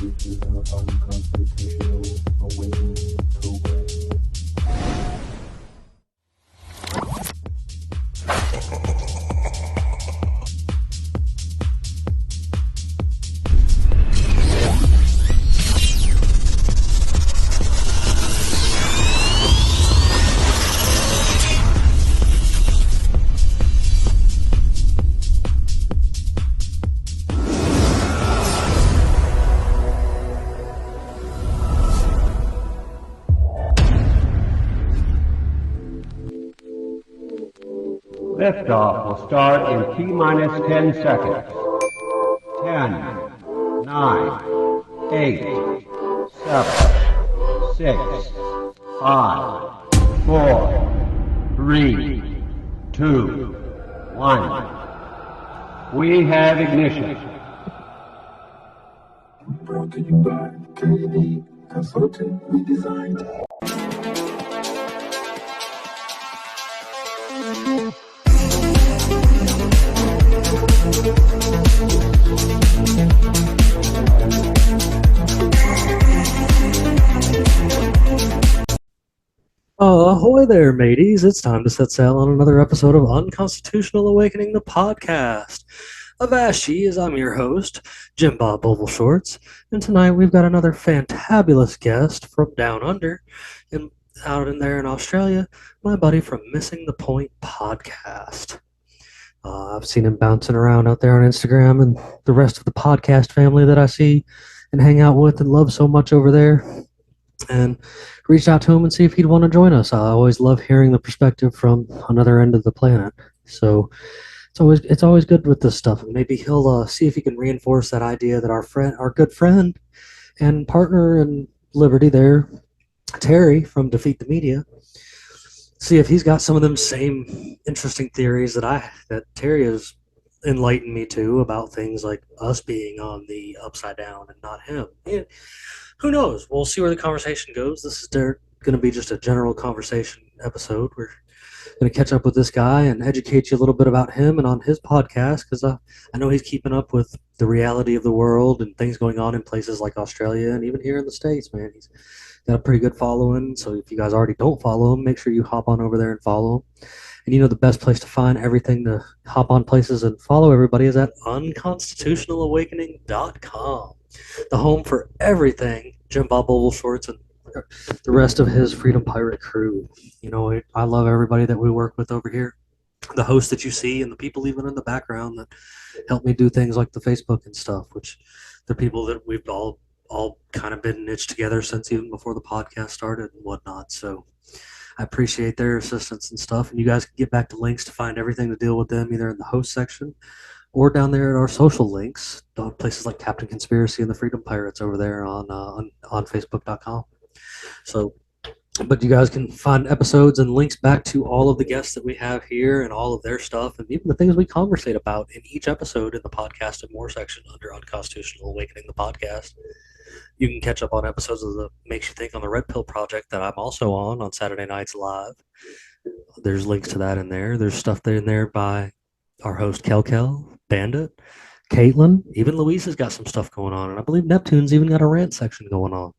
This is our Unconstitutional Awakening program. Liftoff will start in T-minus 10 seconds. 10, 9, 8, 7, 6, 5, 4, 3, 2, 1. We have ignition. Brought to you by KD Consulting Redesign. Ahoy there, mateys. It's time to set sail on another episode of Unconstitutional Awakening, the podcast. Avashi, as I'm your host, Jim Bob Oval Shorts, and tonight we've got another fantabulous guest from down under, out in there in Australia, my buddy from Missing the Point podcast. I've seen him bouncing around out there on Instagram and the rest of the podcast family that I see and hang out with and love so much over there. And reached out to him and see if he'd want to join us. I always love hearing the perspective from another end of the planet. So it's always good with this stuff. And maybe he'll see if he can reinforce that idea that our good friend and partner in Liberty there, Terry from Defeat the Media, see if he's got some of them same interesting theories that Terry has enlightened me to about things like us being on the upside down and not him. And who knows? We'll see where the conversation goes. This is going to be just a general conversation episode. We're going to catch up with this guy and educate you a little bit about him and on his podcast, because I know he's keeping up with the reality of the world and things going on in places like Australia and even here in the States, man. He's got a pretty good following, so if you guys already don't follow him, make sure you hop on over there and follow him. And you know the best place to find everything to hop on places and follow everybody is at unconstitutionalawakening.com. The home for everything Jim Bob Oval Shorts and the rest of his Freedom Pirate crew. You know, I love everybody that we work with over here. The hosts that you see and the people even in the background that help me do things like the Facebook and stuff, which they're people that we've all kind of been niched together since even before the podcast started and whatnot. So I appreciate their assistance and stuff. And you guys can get back to links to find everything to deal with them either in the host section or down there at our social links, places like Captain Conspiracy and the Freedom Pirates over there on Facebook.com. So, but you guys can find episodes and links back to all of the guests that we have here and all of their stuff and even the things we conversate about in each episode in the podcast and more section under Unconstitutional Awakening, the podcast. You can catch up on episodes of the Makes You Think on the Red Pill Project that I'm also on Saturday nights live. There's links to that in there. There's stuff there in there by our host Kel, Bandit, Caitlin, even Luis has got some stuff going on, and I believe Neptune's even got a rant section going on.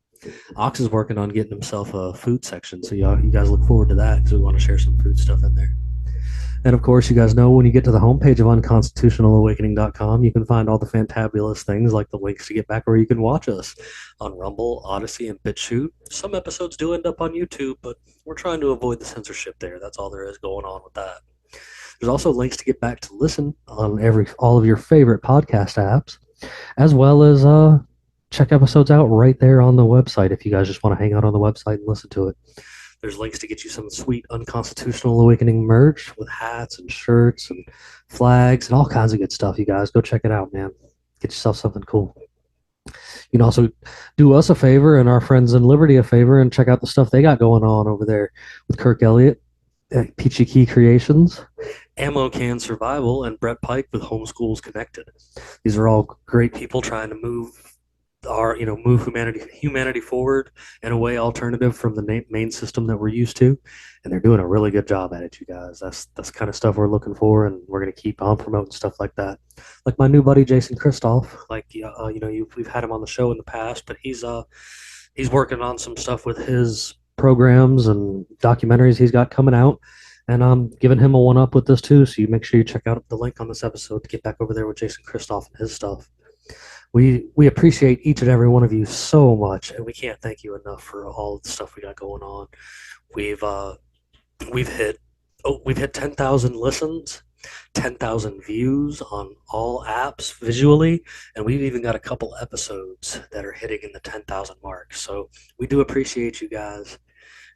Ox is working on getting himself a food section, so you guys look forward to that because we want to share some food stuff in there. And of course, you guys know when you get to the homepage of unconstitutionalawakening.com, you can find all the fantabulous things like the links to get back where you can watch us on Rumble, Odyssey, and BitChute. Some episodes do end up on YouTube, but we're trying to avoid the censorship there. That's all there is going on with that. There's also links to get back to listen on all of your favorite podcast apps, as well as check episodes out right there on the website if you guys just want to hang out on the website and listen to it. There's links to get you some sweet Unconstitutional Awakening merch with hats and shirts and flags and all kinds of good stuff, you guys. Go check it out, man. Get yourself something cool. You can also do us a favor and our friends in Liberty a favor and check out the stuff they got going on over there with Kirk Elliott at Peachy Key Creations, Ammo Can Survival, and Brett Pike with Homeschools Connected. These are all great people trying to move move humanity forward in a way alternative from the main system that we're used to, and they're doing a really good job at it, you guys. That's kind of stuff we're looking for, and we're going to keep on promoting stuff like that. Like my new buddy Jason Christoffs, we've had him on the show in the past, but he's working on some stuff with his programs and documentaries he's got coming out, and I'm giving him a one up with this too. So you make sure you check out the link on this episode to get back over there with Jason Christoffs and his stuff. We appreciate each and every one of you so much, and we can't thank you enough for all of the stuff we got going on. We've hit 10,000 listens, 10,000 views on all apps visually, and we've even got a couple episodes that are hitting in the 10,000 mark. So we do appreciate you guys,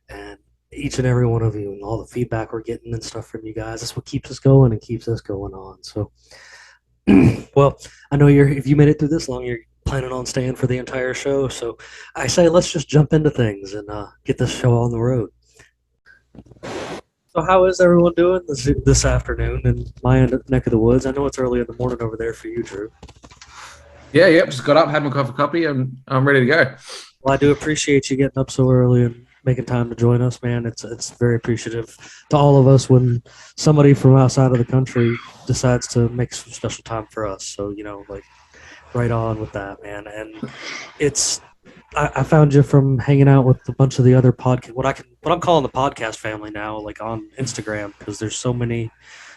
and each and every one of you, and all the feedback we're getting and stuff from you guys. That's what keeps us going and keeps us going on. So. Well, I know if you made it through this long, you're planning on staying for the entire show. So I say let's just jump into things and get this show on the road. So how is everyone doing this afternoon in my neck of the woods? I know it's early in the morning over there for you, Drew. Yeah, just got up, had my coffee, and I'm ready to go. Well, I do appreciate you getting up so early and making time to join us, man. It's very appreciative to all of us when somebody from outside of the country decides to make some special time for us. So, right on with that, man. And I found you from hanging out with a bunch of the other what I'm calling the podcast family now, like on Instagram, because there's so many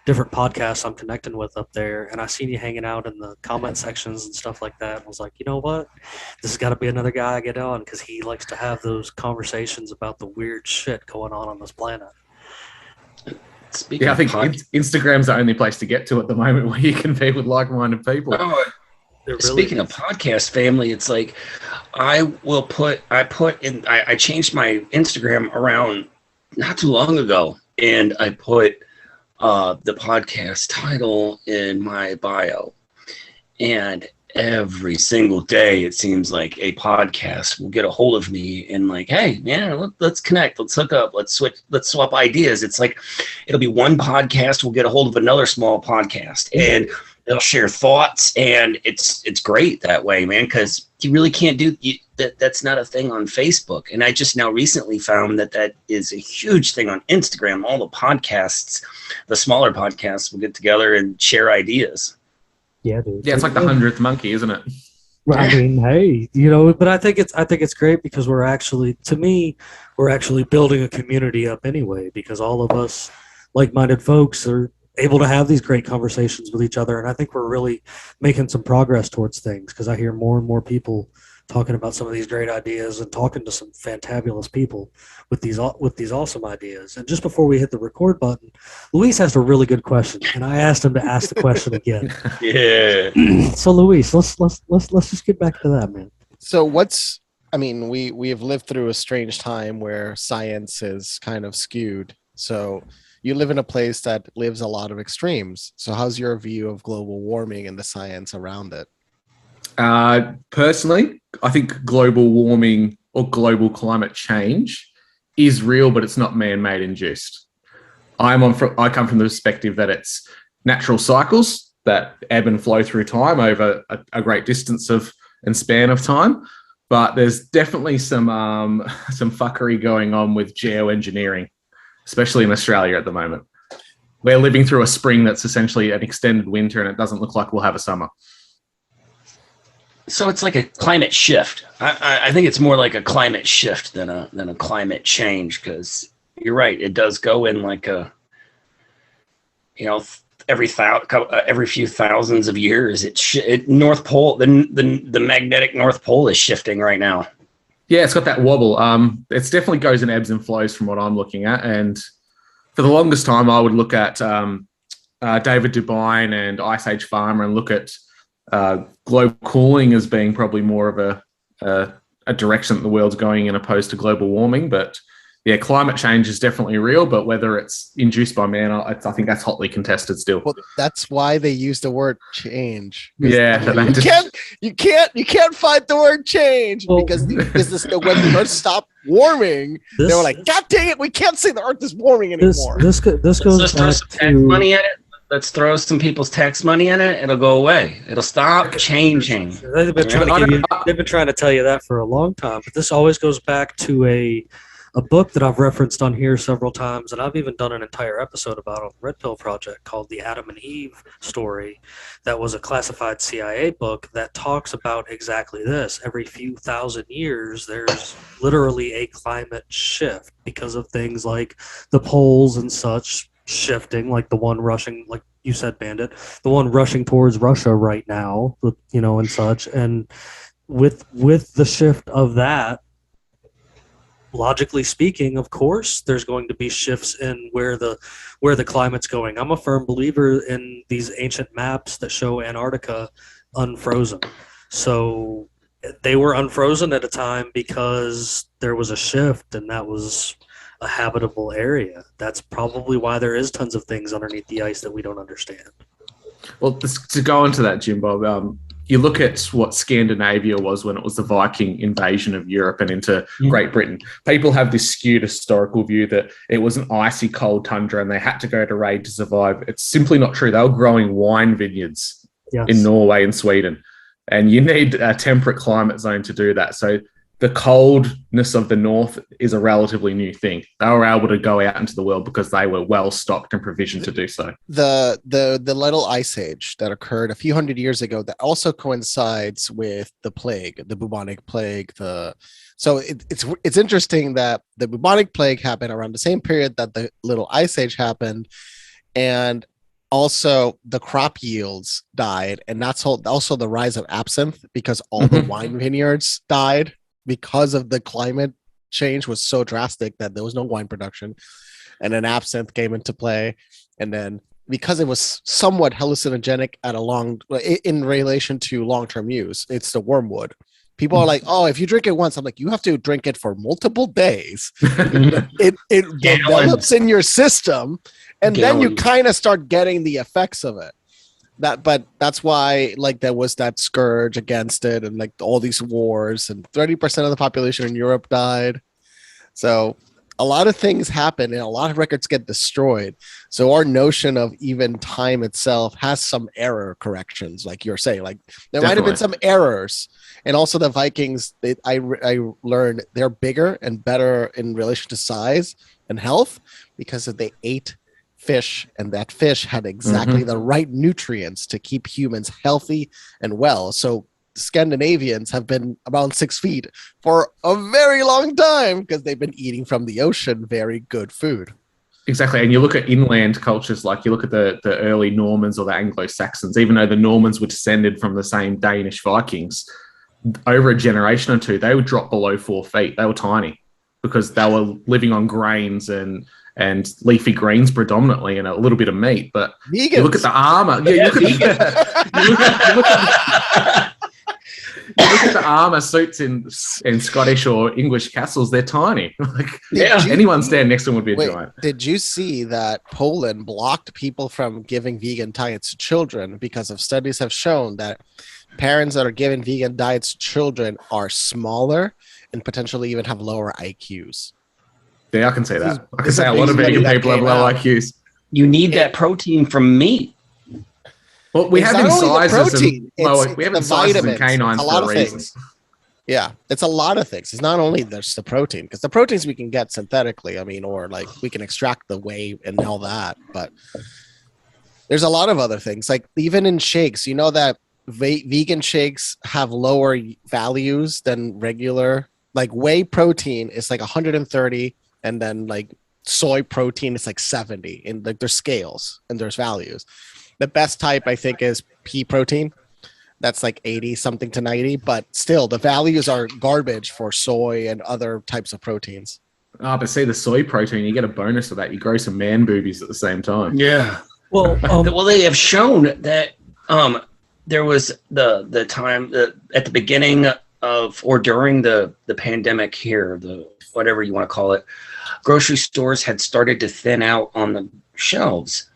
different podcasts I'm connecting with up there, and I seen you hanging out in the comment sections and stuff like that. I was like, you know what? This has got to be another guy I get on, because he likes to have those conversations about the weird shit going on this planet. I think Instagram's the only place to get to at the moment where you can be with like-minded people. Oh, speaking of podcast family, it's like I changed my Instagram around not too long ago, and I put the podcast title in my bio, and every single day it seems like a podcast will get a hold of me and like, hey man, let's connect, let's hook up, let's swap ideas. It's like it'll be one podcast will get a hold of another small podcast, and they'll share thoughts, and it's great that way, man, because you really can't do that's not a thing on Facebook. And I just now recently found that is a huge thing on Instagram. All the podcasts, the smaller podcasts, will get together and share ideas. Yeah, dude. Yeah, it's like the 100th monkey, isn't it? Well, I mean, hey, but I think it's great because we're actually building a community up anyway, because all of us like-minded folks are able to have these great conversations with each other, and I think we're really making some progress towards things, because I hear more and more people talking about some of these great ideas and talking to some fantabulous people with these awesome ideas. And just before we hit the record button, Luis asked a really good question, and I asked him to ask the question again. Yeah. So Luis, let's just get back to that, man. So we have lived through a strange time where science is kind of skewed. So you live in a place that lives a lot of extremes. So how's your view of global warming and the science around it? Personally, I think global warming or global climate change is real, but it's not man-made induced. I come from the perspective that it's natural cycles that ebb and flow through time over a great distance and span of time. But there's definitely some fuckery going on with geoengineering, especially in Australia at the moment. We're living through a spring that's essentially an extended winter, and it doesn't look like we'll have a summer. So it's like a climate shift. I think it's more like a climate shift than a climate change, because you're right. It does go in like every few thousands of years. North Pole, the magnetic North Pole is shifting right now. Yeah, it's got that wobble. It definitely goes in ebbs and flows from what I'm looking at. And for the longest time, I would look at David Dubine and Ice Age Farmer and look at global cooling as being probably more of a direction that the world's going in, opposed to global warming. But yeah, climate change is definitely real, but whether it's induced by man, I think that's hotly contested still. Well, that's why they use the word change. Yeah, you can't fight the word change, because when the Earth stopped warming, they were like, "God dang it, we can't say the Earth is warming anymore." This goes back to money at it. let's throw some people's tax money in it. It'll go away. It'll stop changing. They've been trying to tell you that for a long time, but this always goes back to a book that I've referenced on here several times, and I've even done an entire episode about on the Red Pill Project called The Adam and Eve Story. That was a classified CIA book that talks about exactly this. Every few thousand years, there's literally a climate shift because of things like the poles and such shifting, like the one rushing, like you said, Bandit, the one rushing towards Russia right now, and such. And with the shift of that, logically speaking, of course, there's going to be shifts in where the climate's going. I'm a firm believer in these ancient maps that show Antarctica unfrozen. So they were unfrozen at a time because there was a shift, and that was a habitable area. That's probably why there is tons of things underneath the ice that we don't understand. Well, to go into that, Jimbo, you look at what Scandinavia was when it was the Viking invasion of Europe and into Great Britain. People have this skewed historical view that it was an icy cold tundra and they had to go to raid to survive. It's simply not true. They were growing wine vineyards in Norway and Sweden, and you need a temperate climate zone to do that. So the coldness of the north is a relatively new thing. They were able to go out into the world because they were well stocked and provisioned to do so. The little ice age that occurred a few hundred years ago that also coincides with the plague, the bubonic plague. So it's interesting that the bubonic plague happened around the same period that the little ice age happened, and also the crop yields died, and that's also the rise of absinthe because all the wine vineyards died. Because of the climate change was so drastic that there was no wine production, and then absinthe came into play. And then because it was somewhat hallucinogenic in relation to long-term use, it's the wormwood. People are like, oh, if you drink it once, I'm like, you have to drink it for multiple days. it develops in your system, and then you kind of start getting the effects of it. But that's why, like, there was that scourge against it, and like all these wars, and 30% of the population in Europe died. So a lot of things happen, and a lot of records get destroyed. So our notion of even time itself has some error corrections, like you're saying. Like there might have been some errors, and also the Vikings. I learned they're bigger and better in relation to size and health because they ate fish, and that fish had exactly the right nutrients to keep humans healthy and well. So Scandinavians have been around 6 feet for a very long time because they've been eating from the ocean very good food. Exactly. And you look at inland cultures, like you look at the early Normans or the Anglo-Saxons, even though the Normans were descended from the same Danish Vikings, over a generation or two, they would drop below 4 feet. They were tiny because they were living on grains and leafy greens predominantly, and a little bit of meat. But Vegans. You look at the armor. You look at the armor suits in Scottish or English castles. They're tiny. Anyone standing next to them would be a giant. Did you see that Poland blocked people from giving vegan diets to children because of studies have shown that parents that are giving vegan diets to children are smaller and potentially even have lower IQs? Yeah, I can say that. I can say a lot of vegan people have low IQs. You need that protein from meat. Well, we have in sizes. We have in sizes and canines for a reason. Yeah, it's a lot of things. It's not only just the protein, because the proteins we can get synthetically, or like we can extract the whey and all that, but there's a lot of other things. Like even in shakes, you know that vegan shakes have lower values than regular. Like whey protein is like 130, and then like soy protein is like 70. And like there's scales and there's values. The best type I think is pea protein. That's like 80 something to 90, but still the values are garbage for soy and other types of proteins. But see, the soy protein, you get a bonus of that. You grow some man boobies at the same time. Yeah. Well, they have shown that there was the time at the beginning of or during the pandemic here, the whatever you want to call it, grocery stores had started to thin out on the shelves.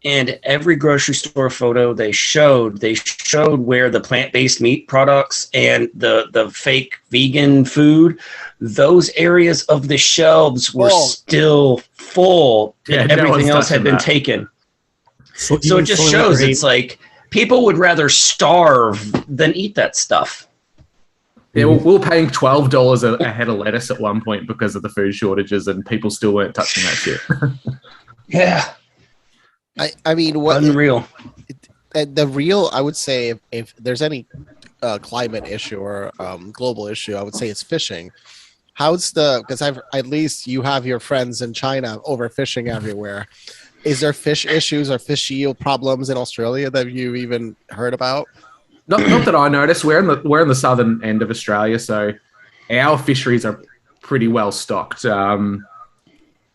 And every grocery store photo they showed where the plant-based meat products and the fake vegan food, those areas of the shelves were still full, and everything else had been taken. So it just shows it's like people would rather starve than eat that stuff. Yeah, we were paying $12 a head of lettuce at one point because of the food shortages, and people still weren't touching that shit. Yeah. I mean, what Unreal. the real, I would say, if there's any climate issue or global issue, I would say it's fishing. Because at least you have your friends in China overfishing everywhere. Is there fish issues or fish yield problems in Australia that you've even heard about? Not that I noticed. We're in the southern end of Australia, so our fisheries are pretty well stocked. I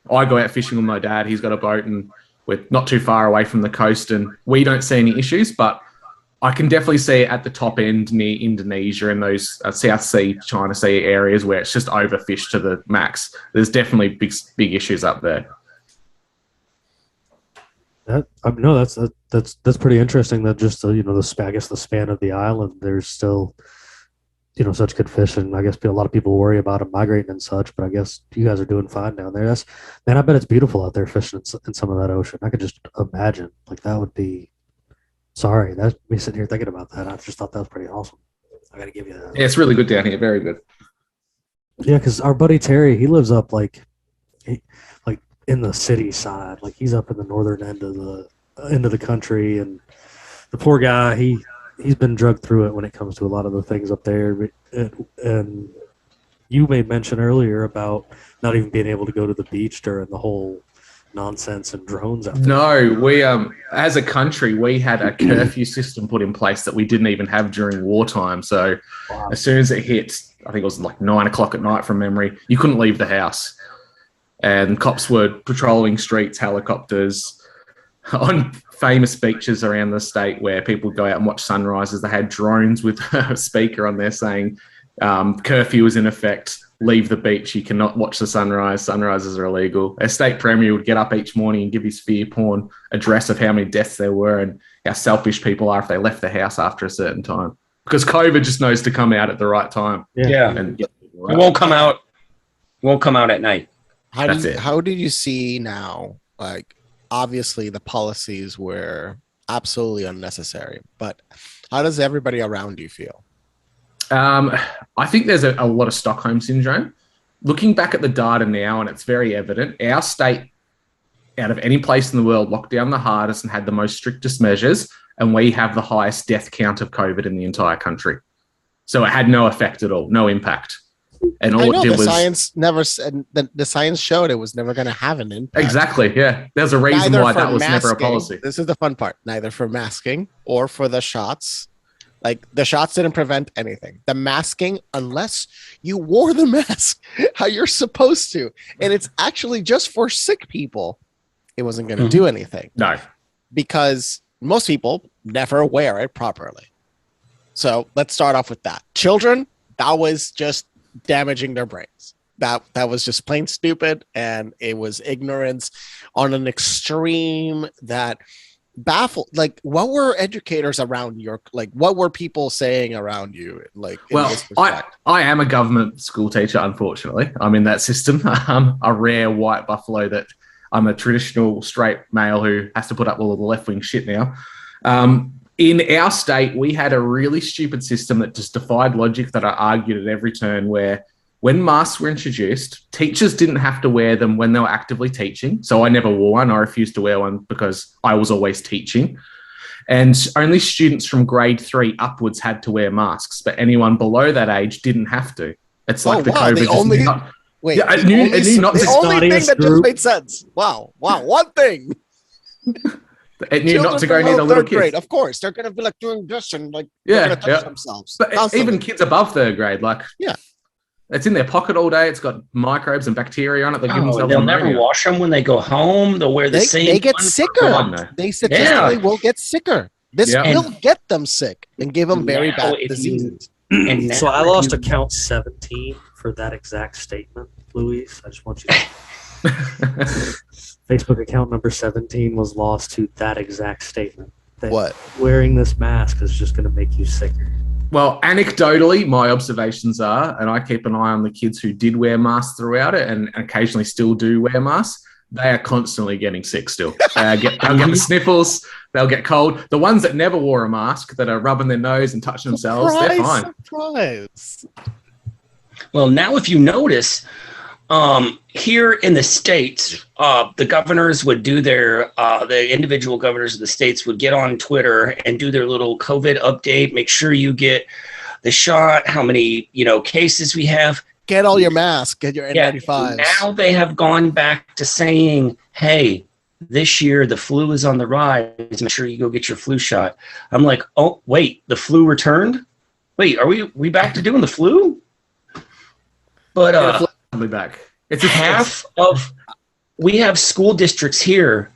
go out fishing with my dad. He's got a boat, and we're not too far away from the coast, and we don't see any issues. But I can definitely see it at the top end near Indonesia and those South Sea, China Sea areas where it's just overfished to the max. There's definitely big issues up there. That's pretty interesting. That just the span of the island, there's still such good fish, and I guess a lot of people worry about them migrating and such. But I guess you guys are doing fine down there. I bet it's beautiful out there fishing in some of that ocean. I could just imagine that would be. Sorry, that's me sitting here thinking about that. I just thought that was pretty awesome. I got to give you that. Yeah, it's really good down here. Very good. Yeah, because our buddy Terry, he lives up in the city side, he's up in the northern end of the country, and the poor guy, he's been drugged through it when it comes to a lot of the things up there. And you made mention earlier about not even being able to go to the beach during the whole nonsense and drones out there. No, we as a country, we had a curfew system put in place that we didn't even have during wartime. So As soon as it hit, I think it was 9 o'clock at night from memory, you couldn't leave the house. And cops were patrolling streets, helicopters, on famous beaches around the state where people would go out and watch sunrises. They had drones with a speaker on there saying curfew is in effect, leave the beach, you cannot watch the sunrise, sunrises are illegal. A state premier would get up each morning and give his fear porn address of how many deaths there were and how selfish people are if they left the house after a certain time. Because COVID just knows to come out at the right time. Yeah. And it won't come out. Won't come out at night. How do you see now? Obviously, the policies were absolutely unnecessary, but how does everybody around you feel? I think there's a lot of Stockholm syndrome. Looking back at the data now, and it's very evident, our state, out of any place in the world, locked down the hardest and had the most strictest measures, and we have the highest death count of COVID in the entire country. So it had no effect at all, no impact. And all it did was the science showed it was never going to have an impact. Exactly. Yeah, there's a reason why that was never a policy. This is the fun part. Neither for masking or for the shots. The shots didn't prevent anything. The masking, unless you wore the mask how you're supposed to, and it's actually just for sick people, it wasn't going to do anything. No, because most people never wear it properly. So let's start off with that. Children, that was just damaging their brains. That was just plain stupid, and it was ignorance on an extreme that baffled. What were educators around your what were people saying around you? I am a government school teacher, unfortunately. I'm in that system. I'm a rare white buffalo that I'm a traditional straight male who has to put up with all the left-wing shit now. In our state, we had a really stupid system that just defied logic that I argued at every turn, where when masks were introduced, teachers didn't have to wear them when they were actively teaching. So I never wore one. I refused to wear one because I was always teaching. And only students from grade 3 upwards had to wear masks, but anyone below that age didn't have to. It's like COVID. The only thing that just made sense. Wow, one thing. It knew not to go near the little kids. Grade, of course, they're going to be doing this and they're going to touch themselves. But even kids above third grade, it's in their pocket all day. It's got microbes and bacteria on it. They'll never wash them when they go home. They'll wear the same. They get sicker. They statistically will get sicker. This will get them sick and give them very bad diseases. So I lost account 17 for that exact statement, Luis. I just want you to... Facebook account number 17 was lost to that exact statement. What? Wearing this mask is just going to make you sicker. Well, anecdotally, my observations are, and I keep an eye on the kids who did wear masks throughout it and occasionally still do wear masks, they are constantly getting sick still. They'll get the sniffles, they'll get cold. The ones that never wore a mask, that are rubbing their nose and touching themselves, they're fine. Surprise. Well, now if you notice, here in the States, the governors would do the individual governors of the states would get on Twitter and do their little COVID update. Make sure you get the shot, how many, cases we have. Get all your masks, get your N95s. Now they have gone back to saying, hey, this year the flu is on the rise. Make sure you go get your flu shot. I'm like, oh, wait, the flu returned? Wait, are we back to doing the flu? But back. We have school districts here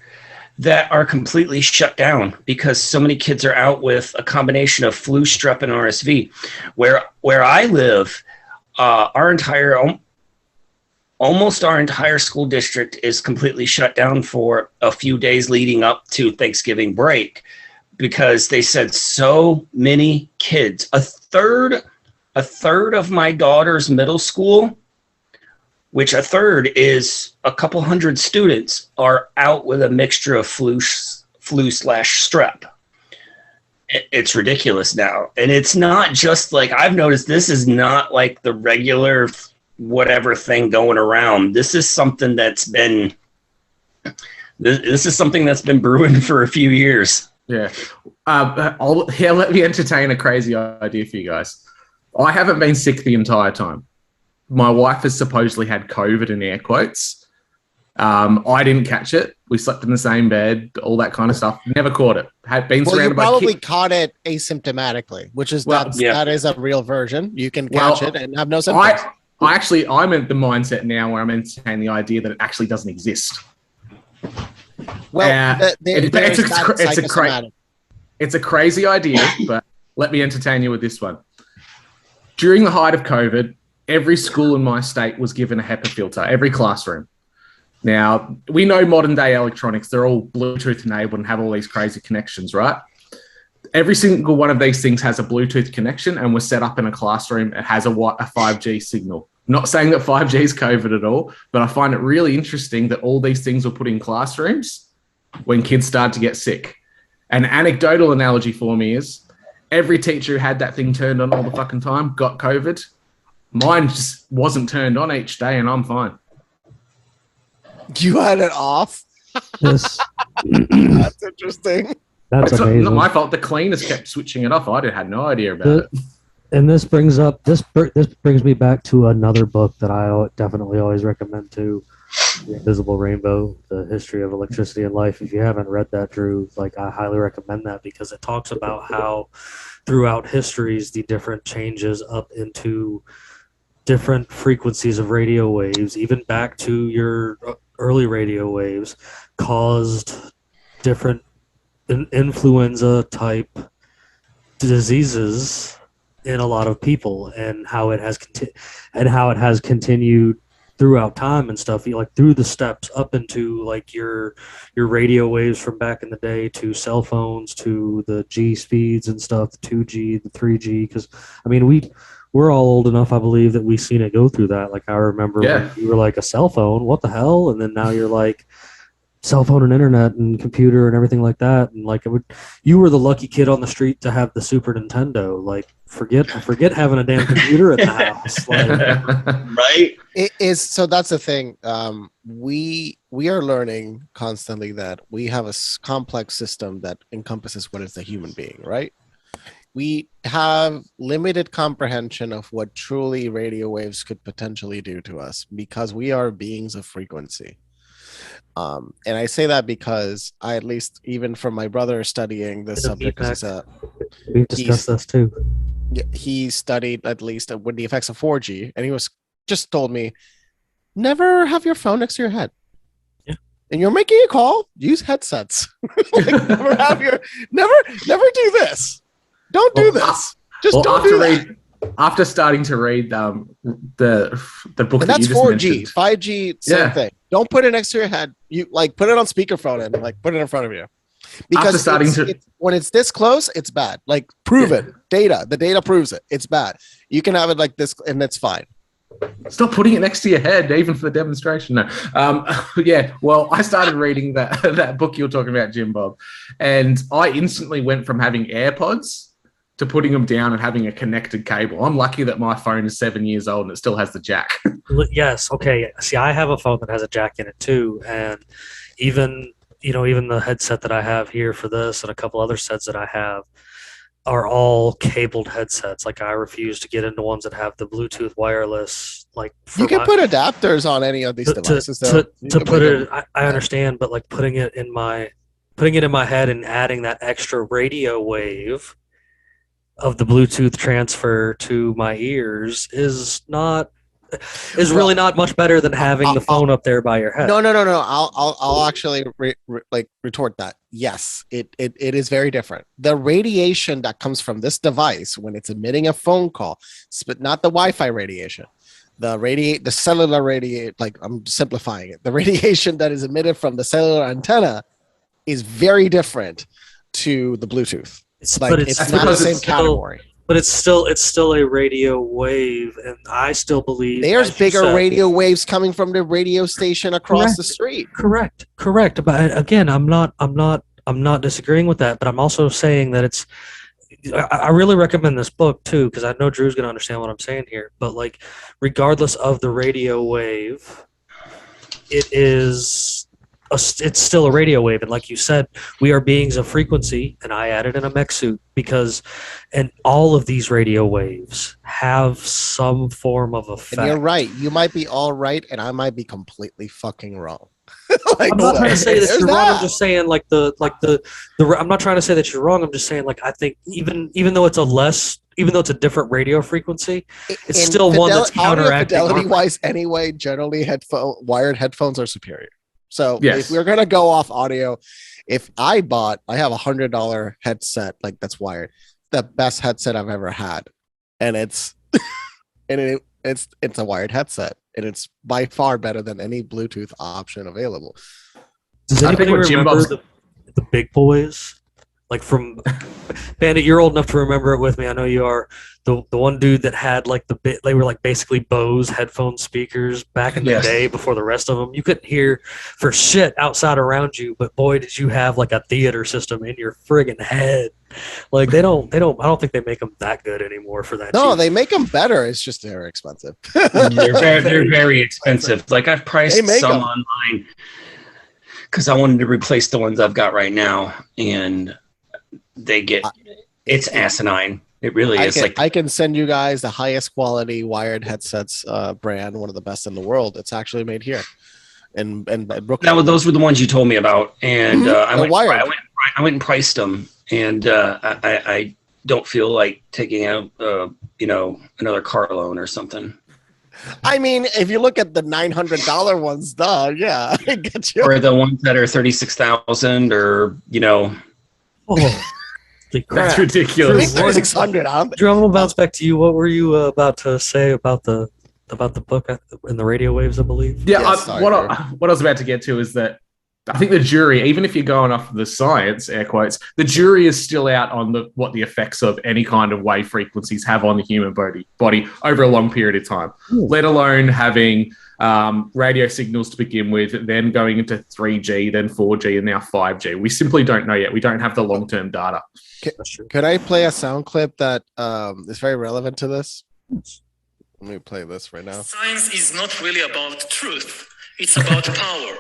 that are completely shut down because so many kids are out with a combination of flu, strep, and RSV. Where I live, almost our entire school district is completely shut down for a few days leading up to Thanksgiving break because they said so many kids, a third of my daughter's middle school, which a third is a couple hundred students, are out with a mixture of flu/strep. It's ridiculous now. And it's not just like, I've noticed this is not like the regular whatever thing going around. This is something that's been brewing for a few years. Yeah. Let me entertain a crazy idea for you guys. I haven't been sick the entire time. My wife has supposedly had COVID in air quotes. I didn't catch it. We slept in the same bed, all that kind of stuff. Never caught it. You probably caught it asymptomatically, which is that is a real version. You can catch it and have no symptoms. I'm in the mindset now where I'm entertaining the idea that it actually doesn't exist. Well, it's a crazy idea, but let me entertain you with this one. During the height of COVID, every school in my state was given a HEPA filter, every classroom. Now, we know modern day electronics, they're all Bluetooth enabled and have all these crazy connections, right? Every single one of these things has a Bluetooth connection and was set up in a classroom. It has a 5G signal. I'm not saying that 5G is COVID at all, but I find it really interesting that all these things were put in classrooms when kids started to get sick. An anecdotal analogy for me is every teacher who had that thing turned on all the fucking time got COVID. Mine just wasn't turned on each day and I'm fine. You had it off? This, that's interesting. That's it's amazing. not my fault. The cleaners kept switching it off. I had no idea about it. And this brings me back to another book that I definitely always recommend too, The Invisible Rainbow, The History of Electricity and Life. If you haven't read that, Drew, I highly recommend that because it talks about how throughout histories the different changes up into different frequencies of radio waves, even back to your early radio waves, caused different influenza type diseases in a lot of people, and how it has continued throughout time and stuff, through the steps up into your radio waves from back in the day to cell phones to the G speeds and stuff, the 2G, the 3G, because we're all old enough, I believe, that we've seen it go through that. I remember when you were a cell phone, what the hell? And then now you're cell phone and internet and computer and everything like that. And you were the lucky kid on the street to have the Super Nintendo. Forget having a damn computer in the house. Right? It is. So that's the thing. We are learning constantly that we have a complex system that encompasses what is the human being, right? We have limited comprehension of what truly radio waves could potentially do to us because we are beings of frequency. And I say that because I, at least even from my brother studying this subject, we've discussed this too. He studied at least with the effects of 4G, and he was just told me, never have your phone next to your head. Yeah. And you're making a call, use headsets. never do this. Don't do this. Just don't do that. After starting to read the book, and that's that you just 4G, mentioned. 5G, same thing. Don't put it next to your head. You put it on speakerphone and put it in front of you. Because when it's this close, it's bad. Prove it. The data proves it. It's bad. You can have it like this, and it's fine. Stop putting it next to your head, even for the demonstration. No. Yeah, well, I started reading that book you're talking about, Jim Bob, and I instantly went from having AirPods to putting them down and having a connected cable. I'm lucky that my phone is 7 years old and it still has the jack. Yes. Okay. See, I have a phone that has a jack in it too, and even the headset that I have here for this and a couple other sets that I have are all cabled headsets. Like, I refuse to get into ones that have the Bluetooth wireless. Like, you can put adapters on any of these devices. To put it, I understand, but like putting it in my head and adding that extra radio wave of the Bluetooth transfer to my ears is really not much better than having the phone up there by your head. No. I'll actually retort that. Yes, it is very different. The radiation that comes from this device when it's emitting a phone call, but not the Wi-Fi radiation, the cellular radiation. Like, I'm simplifying it. The radiation that is emitted from the cellular antenna is very different to the Bluetooth. It's not the same category. But it's still a radio wave, and I still believe there's bigger radio waves coming from the radio station across the street. Correct. But again, I'm not disagreeing with that. But I'm also saying that I really recommend this book too, because I know Drew's going to understand what I'm saying here. But like, regardless of the radio wave, it's still a radio wave, and like you said, we are beings of frequency, and I added in a mech suit and all of these radio waves have some form of effect. And you're right. You might be all right, and I might be completely fucking wrong. I'm not trying to say that you're wrong. I'm just saying I'm not trying to say that you're wrong. I'm just saying, like, I think even though it's a different radio frequency, it's still one that's counteracting. Fidelity-wise, anyway, generally wired headphones are superior. So if we're gonna go off audio, I have $100 headset, like, that's wired, the best headset I've ever had, and it's a wired headset, and it's by far better than any Bluetooth option available. Does anybody remember the big boys? Like, from Bandit, you're old enough to remember it with me. I know you are. The one dude that had like they were like basically Bose headphone speakers back in the day before the rest of them. You couldn't hear for shit outside around you, but boy, did you have like a theater system in your friggin' head. Like, I don't think they make them that good anymore for that. No, they make them better. It's just they're expensive. They're very expensive. Like, I've priced some online because I wanted to replace the ones I've got right now, and it's asinine. It really is. I can send you guys the highest quality wired headsets brand, one of the best in the world. It's actually made here in Brooklyn. Those were the ones you told me about, and I went and priced them, and I don't feel like taking out another car loan or something. I mean, if you look at the $900 ones, I get you. Or the ones that are $36,000, or Oh. That's ridiculous. 600. Drew, I'm gonna bounce back to you. What were you about to say about the book in the radio waves, I believe? Yeah, what I was about to get to is that I think the jury, even if you're going off the science, air quotes, the jury is still out on what the effects of any kind of wave frequencies have on the human body over a long period of time, let alone having radio signals to begin with, then going into 3G, then 4G, and now 5G. We simply don't know yet. We don't have the long-term data. Could I play a sound clip that is very relevant to this? Let me play this right now. Science is not really about truth. It's about power.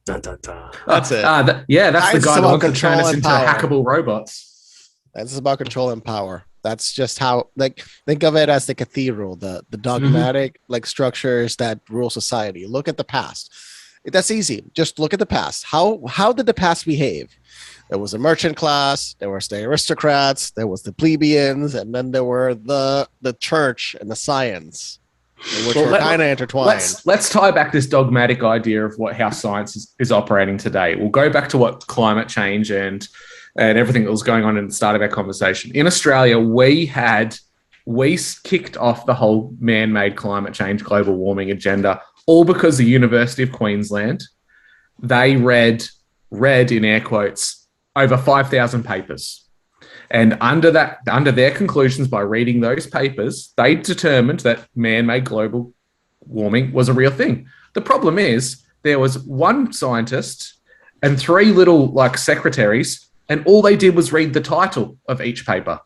Dun, dun, dun. That's it. That's the guy that wants to turn us into power. hackable robots. That's about control and power. That's just how, like, think of it as the cathedral, the dogmatic like structures that rule society. Look at the past. That's easy. Just look at the past. How did the past behave? There was a merchant class, there was the aristocrats, there was the plebeians, and then there were the church and the science, which were kind of intertwined. Let's tie back this dogmatic idea of how science is operating today. We'll go back to what climate change and everything that was going on in the start of our conversation. In Australia, we kicked off the whole man-made climate change, global warming agenda, all because the University of Queensland, they read in air quotes, over 5,000 papers. And under their conclusions, by reading those papers, they determined that man-made global warming was a real thing. The problem is there was one scientist and 3 little like secretaries, and all they did was read the title of each paper.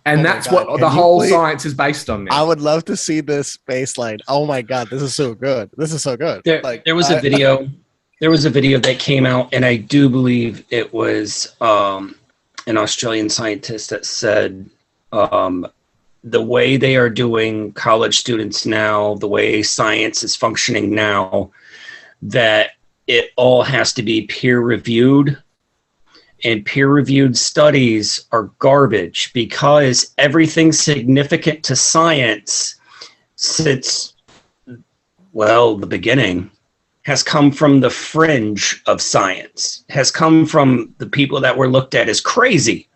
And that's what the whole science is based on now. I would love to see this baseline. Oh my God, this is so good. This is so good. There was a video. There was a video that came out, and I do believe it was an Australian scientist that said the way they are doing college students now, the way science is functioning now, that it all has to be peer-reviewed. And peer-reviewed studies are garbage because everything significant to science since, well, the beginning has come from the fringe of science, has come from the people that were looked at as crazy.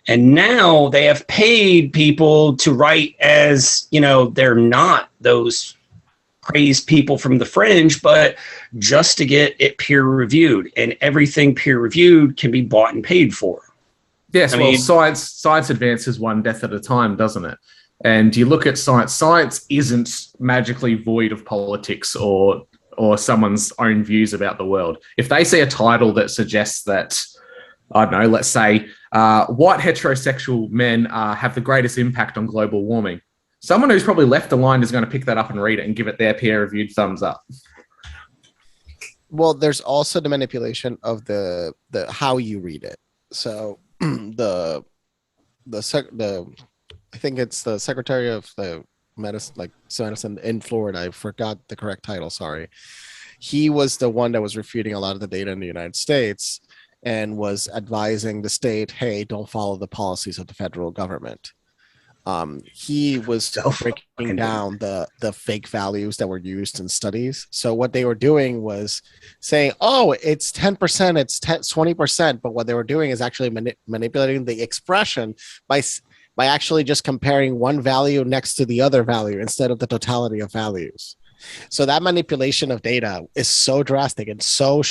And now they have paid people to write as, you know, they're not those crazed people from the fringe, but just to get it peer reviewed. And everything peer reviewed can be bought and paid for. Yes, science advances one death at a time, doesn't it? And you look at science. Science isn't magically void of politics or someone's own views about the world. If they see a title that suggests that, I don't know, let's say white heterosexual men have the greatest impact on global warming, someone who's probably left aligned is going to pick that up and read it and give it their peer-reviewed thumbs up. Well, there's also the manipulation of the how you read it. So the I think it's the Secretary of the medicine in Florida. I forgot the correct title. Sorry. He was the one that was refuting a lot of the data in the United States and was advising the state, hey, don't follow the policies of the federal government. He was breaking down the fake values that were used in studies. So what they were doing was saying, oh, it's 10%, it's 20%. But what they were doing is actually manipulating the expression by actually just comparing one value next to the other value instead of the totality of values. So that manipulation of data is so drastic and so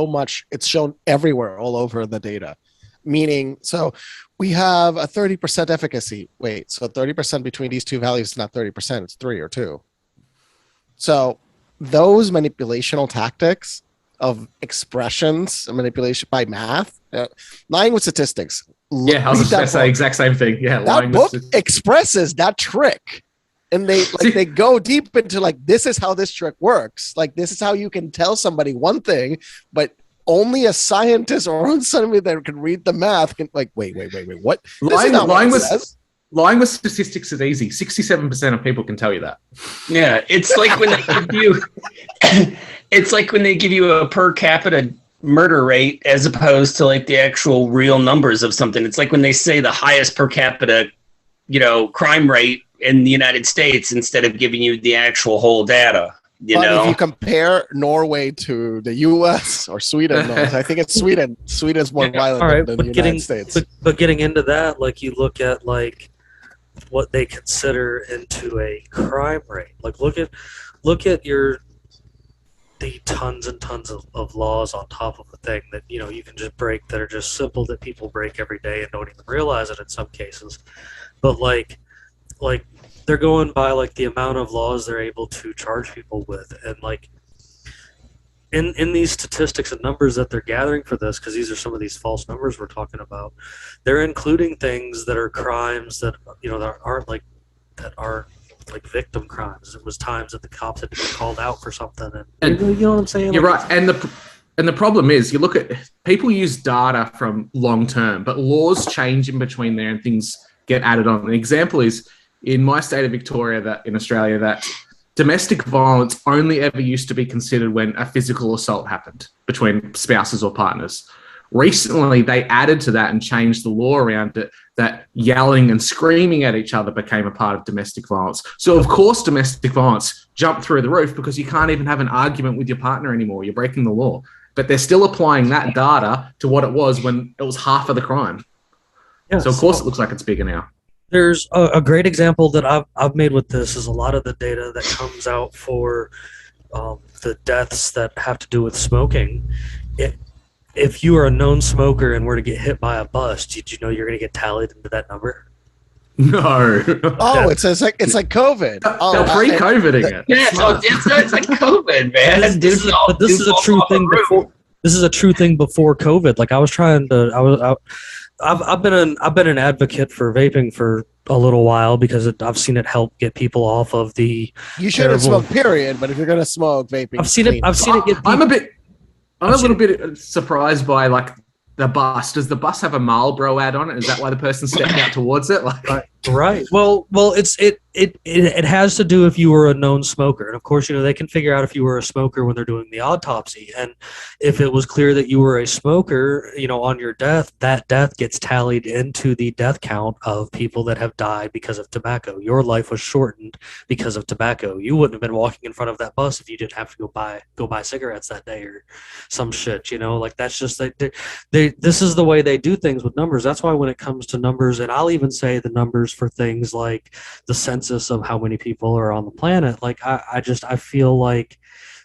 much, it's shown everywhere, all over the data. Meaning, so we have a 30% efficacy. Wait, so 30% between these two values is not 30%, it's 3 or 2. So those manipulational tactics of expressions, manipulation by math, lying with statistics. Yeah, I was just going to say the exact same thing. Yeah, that book expresses that trick. And they go deep into this is how this trick works. Like, this is how you can tell somebody one thing, but only a scientist or somebody that can read the math can wait, what? Lying with statistics is easy. 67% of people can tell you that. Yeah, it's like when they give you, it's like when they give you a per capita murder rate as opposed to the actual real numbers of something. It's like when they say the highest per capita, crime rate in the United States instead of giving you the actual whole data. If you compare Norway to the U.S. or Sweden, I think it's Sweden. Sweden's more violent than the United States. But getting into that, you look at what they consider into a crime rate. Look at the tons and tons of laws on top of a thing that you can just break, that are just simple, that people break every day and don't even realize it in some cases. But they're going by the amount of laws they're able to charge people with, and in these statistics and numbers that they're gathering for this, because these are some of these false numbers we're talking about, they're including things that are crimes that that aren't victim crimes. It was times that the cops had to be called out for something, and you know what I'm saying? You're right, and the problem is, you look at people use data from long term, but laws change in between there, and things get added on. An example is, in my state of Victoria, in Australia, that domestic violence only ever used to be considered when a physical assault happened between spouses or partners. Recently, they added to that and changed the law around it, that yelling and screaming at each other became a part of domestic violence. So, of course, domestic violence jumped through the roof because you can't even have an argument with your partner anymore. You're breaking the law. But they're still applying that data to what it was when it was half of the crime. Yeah, so, of course, it looks like it's bigger now. There's a great example that I've made with this is a lot of the data that comes out for the deaths that have to do with smoking. if you are a known smoker and were to get hit by a bus, did you know you're going to get tallied into that number? No. Oh, it's like COVID. Oh, They're pre-COVIDing it. Yeah, so it's like COVID, man. This is a true thing before. This is a true thing before COVID. Like I've been an advocate for vaping for a little while because I've seen it help get people off of the. You shouldn't smoke, period. But if you're gonna smoke, vaping. I've seen it get. I'm a little bit surprised by like the bus. Does the bus have a Marlboro ad on it? Is that why the person stepped out towards it? Like, right. Well, it has to do if you were a known smoker, and of course, they can figure out if you were a smoker when they're doing the autopsy, and if it was clear that you were a smoker, on your death, that death gets tallied into the death count of people that have died because of tobacco. Your life was shortened because of tobacco. You wouldn't have been walking in front of that bus if you didn't have to go buy cigarettes that day or some shit. Like that's just this is the way they do things with numbers. That's why when it comes to numbers, and I'll even say the numbers for things like the census of how many people are on the planet, like I feel like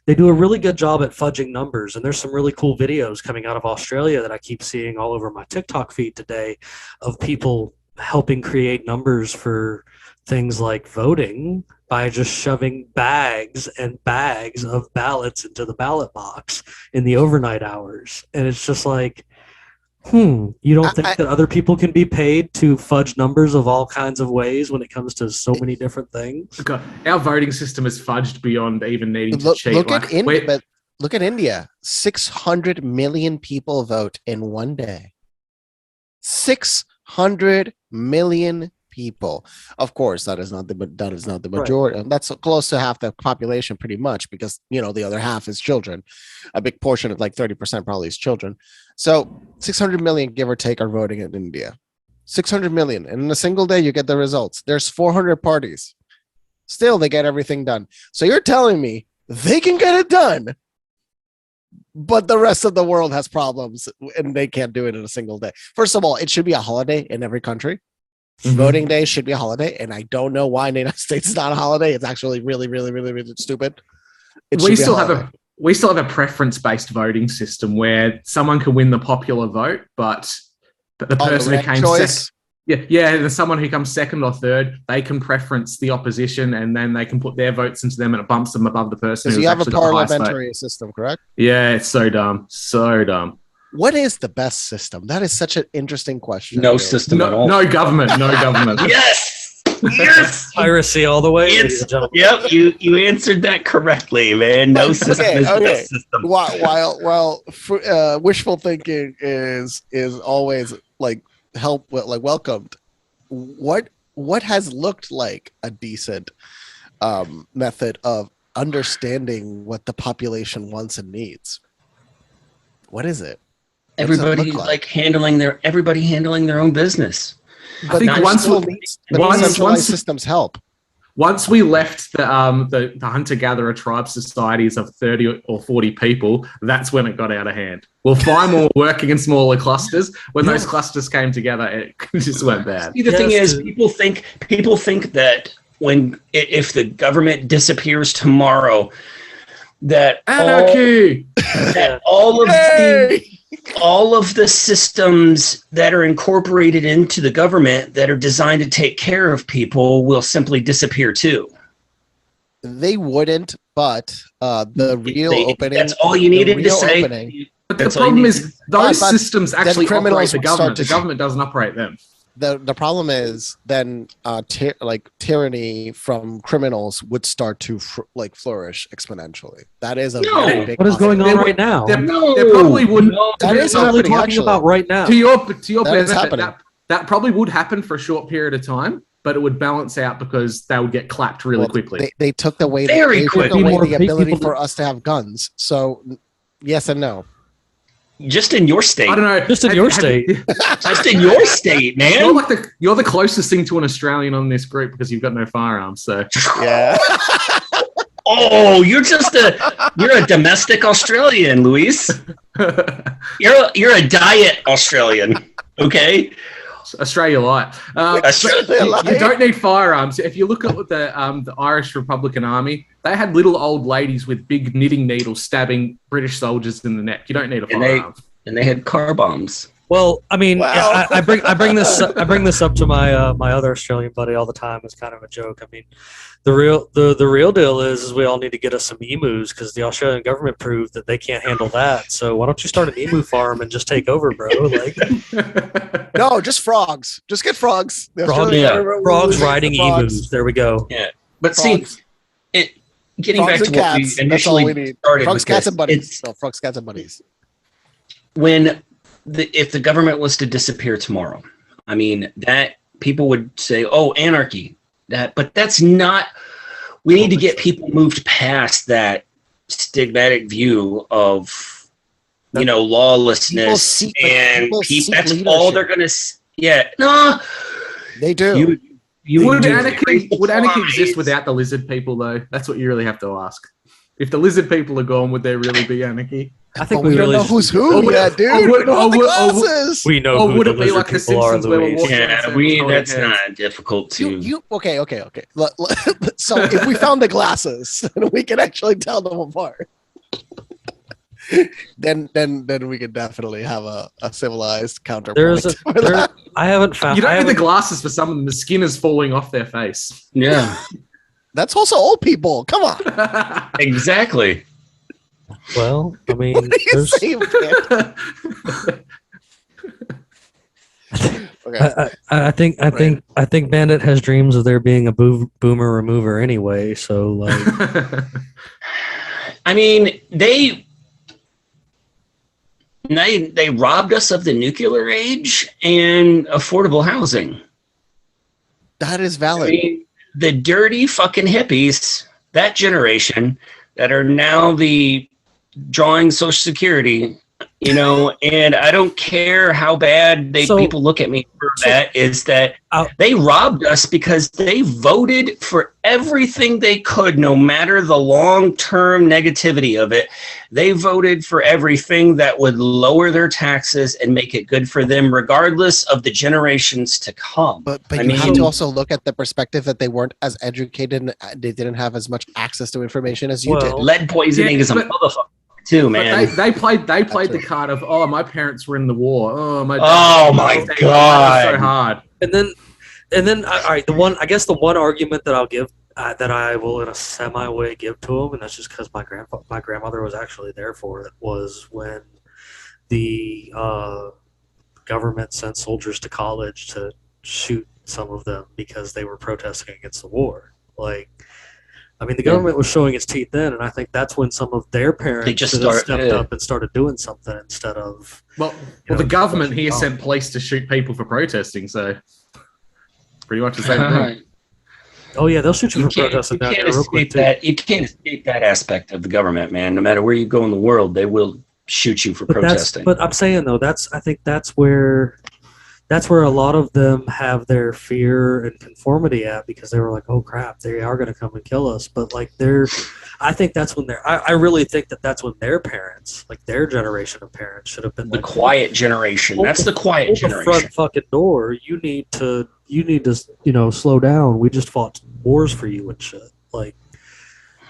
they do a really good job at fudging numbers. And there's some really cool videos coming out of Australia that I keep seeing all over my TikTok feed today of people helping create numbers for things like voting by just shoving bags and bags of ballots into the ballot box in the overnight hours. And it's just like, you don't think that other people can be paid to fudge numbers of all kinds of ways when it comes to so many different things? God, our voting system is fudged beyond even needing to cheat. Look at India. 600 million people vote in one day. 600 million people. Of course, that is not the majority. Right. That's close to half the population, pretty much, because the other half is children. A big portion of like 30% probably is children. So 600 million, give or take, are voting in India. 600 million, and in a single day, you get the results. There's 400 parties. Still, they get everything done. So you're telling me they can get it done, but the rest of the world has problems, and they can't do it in a single day. First of all, it should be a holiday in every country. Mm-hmm. Voting day should be a holiday, and I don't know why in the United States it's not a holiday. It's actually really, really, really, really stupid. We still have a preference-based voting system where someone can win the popular vote, but the person who came second, the someone who comes second or third, they can preference the opposition, and then they can put their votes into them, and it bumps them above the person. So you have a parliamentary system, correct? Yeah, it's so dumb, so dumb. What is the best system? That is such an interesting question. No system at all. No government. No government. Yes. Yes. Piracy all the way. Yep. You answered that correctly, man. No system is the best system. While wishful thinking is always welcomed. What has looked like a decent method of understanding what the population wants and needs? What is it? Everybody handling their own business. But I think once systems help. Once we left the hunter-gatherer tribe societies of 30 or 40 people, that's when it got out of hand. We'll find more working in smaller clusters. When those clusters came together, it just went bad. See, the thing is, people think that if the government disappears tomorrow, that anarchy, all of the systems that are incorporated into the government that are designed to take care of people will simply disappear too. They wouldn't, but the real opening. That's all you needed to say. But the problem is those systems actually operate the government. The government doesn't operate them. The problem is then tyranny from criminals would start to flourish exponentially. That is very big. What is going on right now? There probably wouldn't. That is happening. Talking about right now. To your benefit, that probably would happen for a short period of time, but it would balance out because they would get clapped really quickly. They took away the ability for us to have guns. So yes and no. Just in your state. I don't know. Just in your state. Just in your state, man. You're the closest thing to an Australian on this group because you've got no firearms. So yeah. Oh, you're a domestic Australian, Luis. You're a diet Australian. Okay. Australia Light. You don't need firearms. If you look at the Irish Republican Army, they had little old ladies with big knitting needles stabbing British soldiers in the neck. You don't need a firearm. and they had car bombs. Well, I mean, Wow. yeah, I bring this up to my my other Australian buddy all the time as kind of a joke. I mean, the real deal is we all need to get us some emus because the Australian government proved that they can't handle that. So why don't you start an emu farm and just take over, bro? Like, No, just frogs. Just get frogs. The Frog- Australian yeah. government frogs will riding frogs. emus. There we go. Yeah, but Frogs. see, getting Frogs back and to what cats. we That's all we initially need. started Frogs, with cats, this, and bunnies. it's No, frogs, cats, and bunnies. when if the government was to disappear tomorrow, I mean that people would say, "Oh, anarchy." But that's not. We need to get people moved past that stigmatic view of, lawlessness and people seek that's leadership. all they're gonna. Yeah, no, They do. Would anarchy exist without the lizard people, though? That's what you really have to ask. If the lizard people are gone, would there really be anarchy? I think But we don't know who's who Oh, yet, dude. oh, We don't have the oh, glasses. we know Or who would the it be lizard like the people are, Simpsons where we're Luis. walking- Yeah, that's not difficult to. Okay. So if we found the glasses, then we can actually tell them apart. then we could definitely have a civilized counterpoint. I haven't found. You don't I need the haven't- glasses for some of them. The skin is falling off their face. Yeah, That's also old people. Come on. exactly. Well, I mean, What are you there's- saying, man? Okay. I think Bandit has dreams of there being a boomer remover anyway. So like, I mean, they robbed us of the nuclear age and affordable housing. That is I valid. mean, the dirty fucking hippies, that generation that are now the drawing Social Security, and I don't care how bad people look at me for that, is that they robbed us because they voted for everything they could, no matter the long-term negativity of it. They voted for everything that would lower their taxes and make it good for them, regardless of the generations to come. But you have to also look at the perspective that they weren't as educated and they didn't have as much access to information as you did. Lead poisoning is a motherfucker too, man. They played the card of, oh, my parents were in the war. Oh my God. so hard. and then all right, the one argument that I'll give that I will in a semi way give to him, and that's just because my grandmother was actually there for it, was when the government sent soldiers to college to shoot some of them because they were protesting against the war. Like, I mean, the government was showing its teeth then, and I think that's when some of their parents stepped up and started doing something instead of. Well, the government here sent police to shoot people for protesting, so pretty much the same thing. Oh yeah, they'll shoot you for protesting down there real quick too. You can't escape that aspect of the government, man. No matter where you go in the world, they will shoot you for protesting. But I'm saying though, I think that's where a lot of them have their fear and conformity at, because they were like, oh crap, they are going to come and kill us. But like I think that's when I really think that's when their parents, like their generation of parents, should have been the quiet generation. That's the quiet generation. The front fucking door. You need to slow down. We just fought wars for you and shit. Like,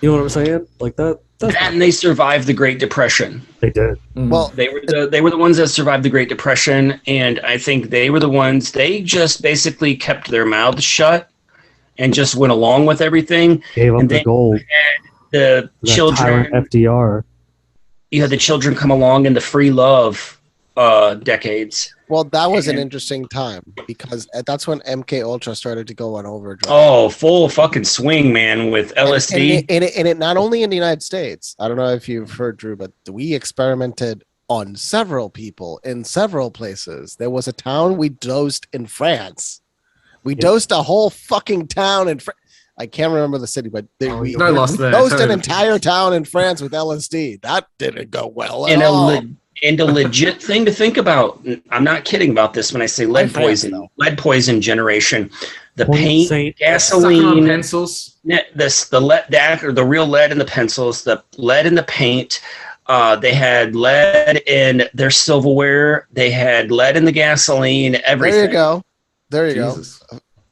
you know what I'm saying? Like that. And they survived the Great Depression. They did. Well, they were the ones that survived the Great Depression, and I think they were the ones. They just basically kept their mouths shut and just went along with everything. Gave up the gold. The children, FDR. You had the children come along in the free love decades. Well, that was an interesting time because that's when MK Ultra started to go on overdrive. Oh, full fucking swing, man, with LSD. And it not only in the United States. I don't know if you've heard, Drew, but we experimented on several people in several places. There was a town we dosed in France. We dosed a whole fucking town in France. I can't remember the city, but we dosed an entire town in France with LSD. That didn't go well at all. And a legit thing to think about. I'm not kidding about this when I say lead poison generation. The paint, gasoline, pencils, the real lead in the pencils, the lead in the paint. They had lead in their silverware. They had lead in the gasoline. Everything. There you go.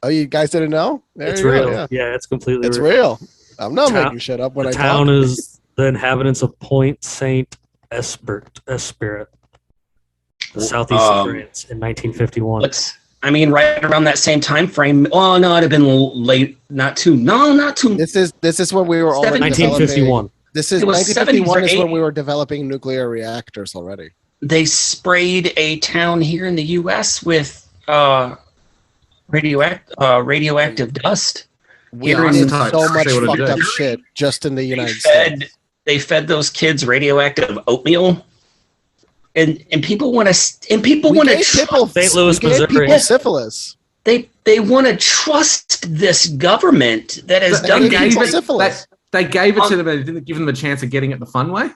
Oh, you guys didn't know? It's real. Yeah, it's completely real. It's real. I'm not making shit up when I talk. The town is the inhabitants of Point Saint Esprit. Southeast of France in 1951. Right around that same time frame. Oh no, it'd have been late. Not too. This is when we were already 1951. This is 1951 is when we were developing nuclear reactors already. They sprayed a town here in the U.S. with radioactive dust. We did so much fucked up shit just in the United States. They fed those kids radioactive oatmeal. And people want to St. Louis, Missouri, syphilis. They want to trust this government that has done syphilis. They gave it to them and didn't give them the chance of getting it the fun way.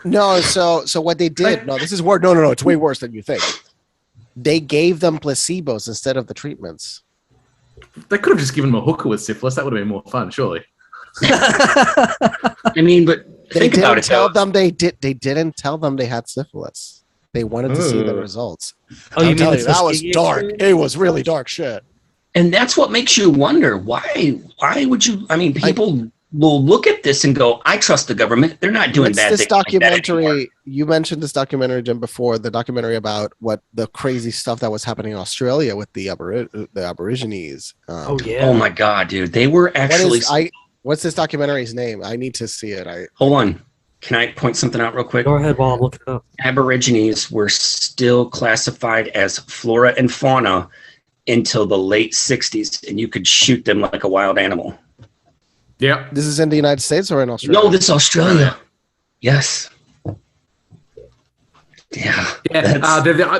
No, so what they did? No, this is worse. No, it's way worse than you think. They gave them placebos instead of the treatments. They could have just given them a hooker with syphilis. That would have been more fun, surely. I mean, but they didn't tell them they didn't tell them they had syphilis. They wanted to see the results. Oh, you mean that was dark? It was really dark shit. And that's what makes you wonder why would you? I mean, people will look at this and go, "I trust the government. They're not doing that." This documentary you mentioned this documentary, Jim, before, the documentary about what the crazy stuff that was happening in Australia with the Aborigines. Oh yeah. Oh my God, dude, they were actually. What's this documentary's name? I need to see it. Hold on. Can I point something out real quick? Go ahead while I'm looking it up. Aborigines were still classified as flora and fauna until the late 60s, and you could shoot them like a wild animal. Yeah. This is in the United States or in Australia? No, this is Australia. Yes. Yeah. They're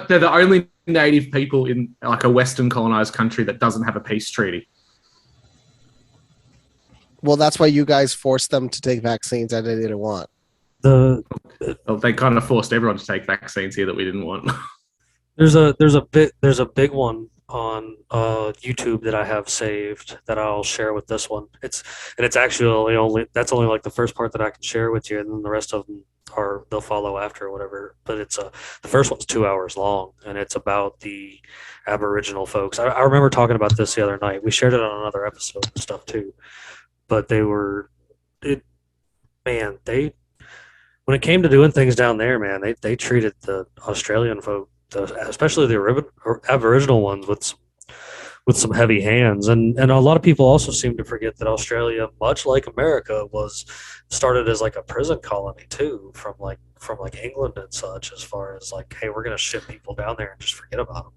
the only native people in like a Western colonized country that doesn't have a peace treaty. Well, that's why you guys forced them to take vaccines that they didn't want. They kind of forced everyone to take vaccines here that we didn't want. There's a big one on YouTube that I have saved that I'll share with this one. It's actually only like the first part that I can share with you, and then the rest of them they'll follow after or whatever. But it's the first one's 2 hours long, and it's about the Aboriginal folks. I remember talking about this the other night. We shared it on another episode and stuff too. But when it came to doing things down there, man, they treated the Australian folk, especially the Aboriginal ones, with some heavy hands. And a lot of people also seem to forget that Australia, much like America, was started as like a prison colony too, from England and such, as far as like, hey, we're going to ship people down there and just forget about them.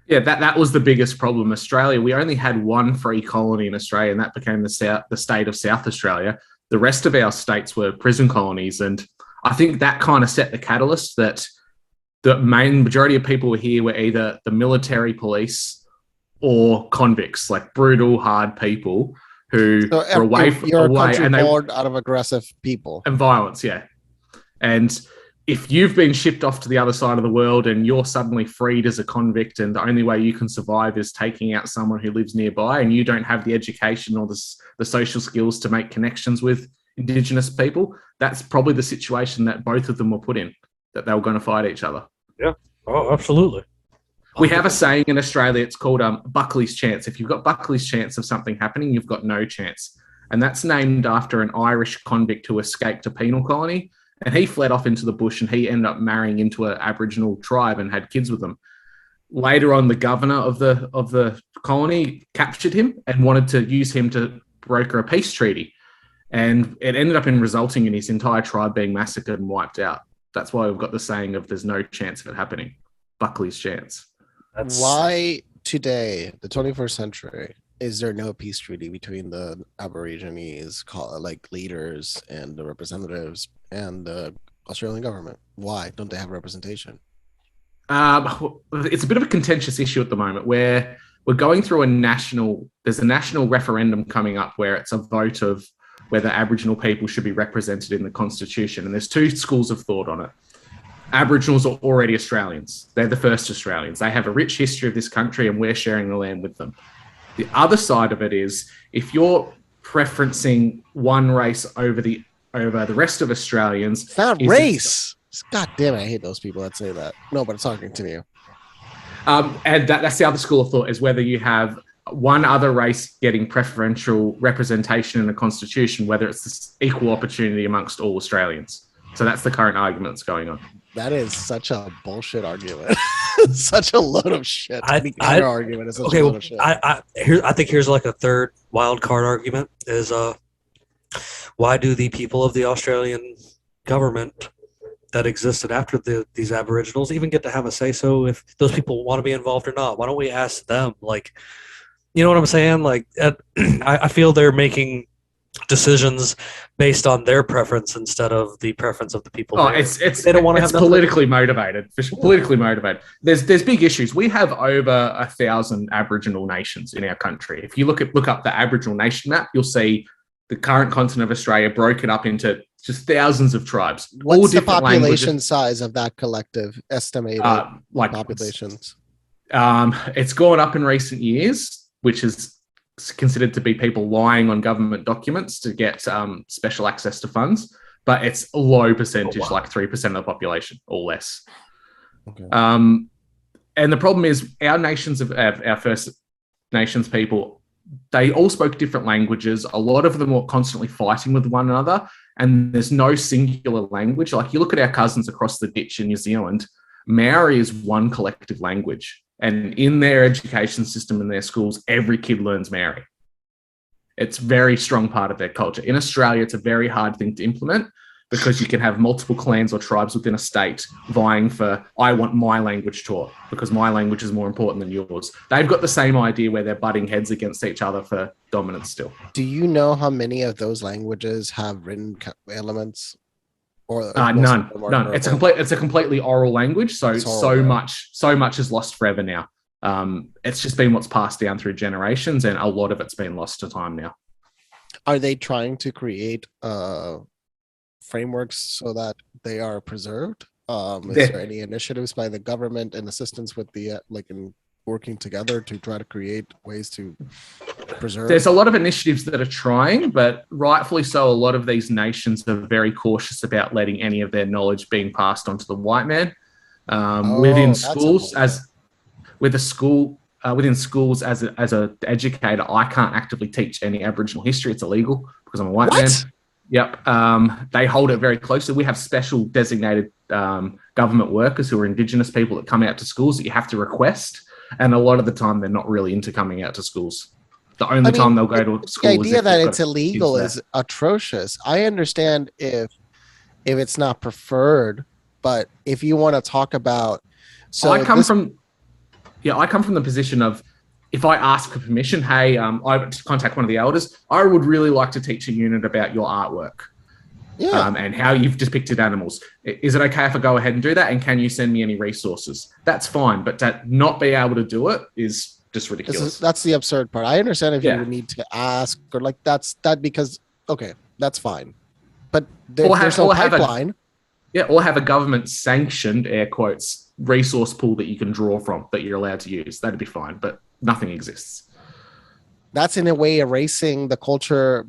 Yeah, that was the biggest problem. Australia, we only had one free colony in Australia, and that became the state of South Australia. The rest of our states were prison colonies, and I think that kind of set the catalyst that the main majority of people here were either the military police or convicts, like brutal, hard people who were away and they bored out of aggressive people and violence. Yeah, and if you've been shipped off to the other side of the world and you're suddenly freed as a convict, and the only way you can survive is taking out someone who lives nearby, and you don't have the education or the social skills to make connections with Indigenous people, that's probably the situation that both of them were put in, that they were going to fight each other. Yeah. Oh, absolutely. We have a saying in Australia, it's called Buckley's chance. If you've got Buckley's chance of something happening, you've got no chance. And that's named after an Irish convict who escaped a penal colony. And he fled off into the bush, and he ended up marrying into an Aboriginal tribe and had kids with them. Later on, the governor of the colony captured him and wanted to use him to broker a peace treaty. And it ended up resulting in his entire tribe being massacred and wiped out. That's why we've got the saying of there's no chance of it happening. Buckley's chance. Why today, the 21st century, is there no peace treaty between the Aborigines, like leaders and the representatives, and the Australian government? Why don't they have representation? It's a bit of a contentious issue at the moment, where we're going through there's a national referendum coming up where it's a vote of whether Aboriginal people should be represented in the Constitution. And there's two schools of thought on it. Aboriginals are already Australians. They're the first Australians. They have a rich history of this country, and we're sharing the land with them. The other side of it is, if you're preferencing one race over the rest of Australians, it's not race. God damn it, I hate those people that say that. No, but it's talking to you. And that's the other school of thought, is whether you have one other race getting preferential representation in the Constitution, whether it's this equal opportunity amongst all Australians. So that's the current argument that's going on. That is such a bullshit argument. Such a load of shit. The counter argument is such a load of shit. I think here's like a third wild card argument is why do the people of the Australian government that existed after these Aboriginals even get to have a say so if those people want to be involved or not? Why don't we ask them? Like, you know what I'm saying? Like, I feel they're making decisions based on their preference instead of the preference of the people. They don't want to have politically motivated. Politically motivated. There's big issues. We have over 1,000 Aboriginal nations in our country. If you look up the Aboriginal nation map, you'll see the current continent of Australia broken up into just thousands of tribes. What's the population size of that collective estimated populations? It's gone up in recent years, which is considered to be people lying on government documents to get special access to funds, but it's a low percentage, like 3% of the population or less. Okay. And the problem is our nations of our First Nations people, they all spoke different languages. A lot of them were constantly fighting with one another, and there's no singular language. Like you look at our cousins across the ditch in New Zealand, Maori is one collective language. And in their education system, in their schools, every kid learns Maori. It's a very strong part of their culture. In Australia, it's a very hard thing to implement because you can have multiple clans or tribes within a state vying for, I want my language taught because my language is more important than yours. They've got the same idea where they're butting heads against each other for dominance still. Do you know how many of those languages have written elements? None. It's a completely oral language. So much is lost forever now. It's just been what's passed down through generations, and a lot of it's been lost to time now. Are they trying to create frameworks so that they are preserved? Is there any initiatives by the government and assistance with the in working together to try to create ways to preserve? There's a lot of initiatives that are trying, but rightfully so, a lot of these nations are very cautious about letting any of their knowledge being passed on to the white man. Within schools, within schools as an educator, I can't actively teach any Aboriginal history. It's illegal because I'm a white man. Yep. They hold it very closely. We have special designated government workers who are Indigenous people that come out to schools that you have to request. And a lot of the time, they're not really into coming out to schools. The only time they'll go to school. The idea that it's illegal is atrocious. I understand if it's not preferred, but if you want to talk about, I come from the position of, if I ask for permission, hey, I would contact one of the elders. I would really like to teach a unit about your artwork. Yeah. And how you've depicted animals. Is it okay if I go ahead and do that? And can you send me any resources? That's fine. But to not be able to do it is just ridiculous. That's the absurd part. I understand if you would need to ask or that's because, okay, that's fine. But there's no pipeline. Or have a government sanctioned, air quotes, resource pool that you can draw from that you're allowed to use. That'd be fine. But nothing exists. That's in a way erasing the culture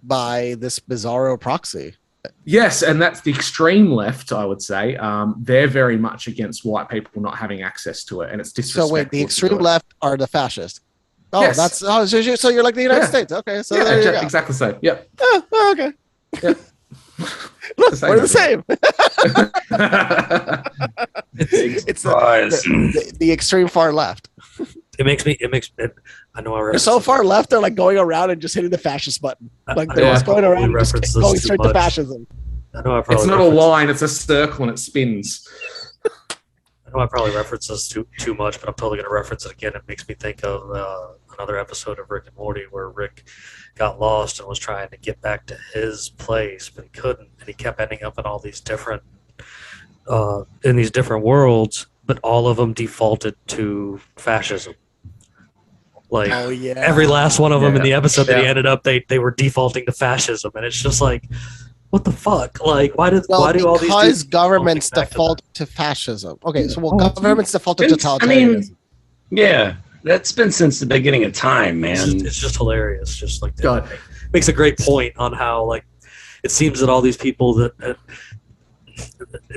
by this bizarro proxy. Yes, and that's the extreme left, I would say. They're very much against white people not having access to it, and it's disrespectful. So wait, the extreme left are the fascists. Oh, yes. So you're like the United States. Okay, so there you go. Exactly so. Yep. Oh, okay. Yep. Look, we're the same. It's the extreme far left. I know they're so far left, they're like going around and just hitting the fascist button. Like they're just going around and just going straight to fascism. It's not a line, it's a circle and it spins. I know I probably reference this too much, but I'm totally going to reference it again. It makes me think of another episode of Rick and Morty where Rick got lost and was trying to get back to his place, but he couldn't, and he kept ending up in all these different worlds, but all of them defaulted to fascism. Like every last one of them in the episode that he ended up, they were defaulting to fascism, and it's just like, what the fuck? Like, why do all these? Because governments default to fascism. Okay, so governments default to totalitarianism. That's been since the beginning of time, man. It's just hilarious. Just like that. Makes a great point on how like it seems that all these people that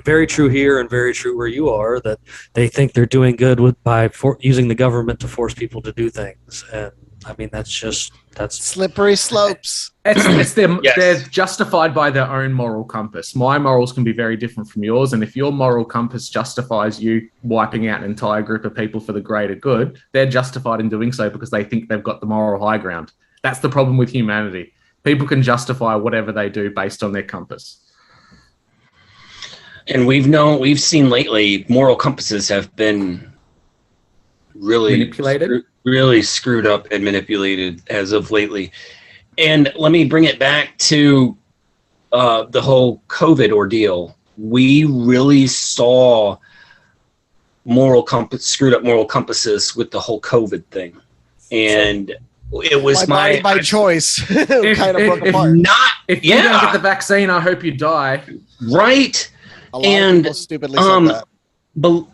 very true here and very true where you are, that they think they're doing good by using the government to force people to do things, and I mean, that's Slippery slopes. It's them. Yes. They're justified by their own moral compass. My morals can be very different from yours, and if your moral compass justifies you wiping out an entire group of people for the greater good, they're justified in doing so because they think they've got the moral high ground. That's the problem with humanity. People can justify whatever they do based on their compass. And we've seen lately, moral compasses have been really Manipulated? really screwed up and manipulated as of lately. And let me bring it back to the whole COVID ordeal. We really saw screwed up moral compasses with the whole COVID thing. And it was my body by choice. Kind of broke apart. If you don't get the vaccine, I hope you die. Right. A lot of people stupidly said that. But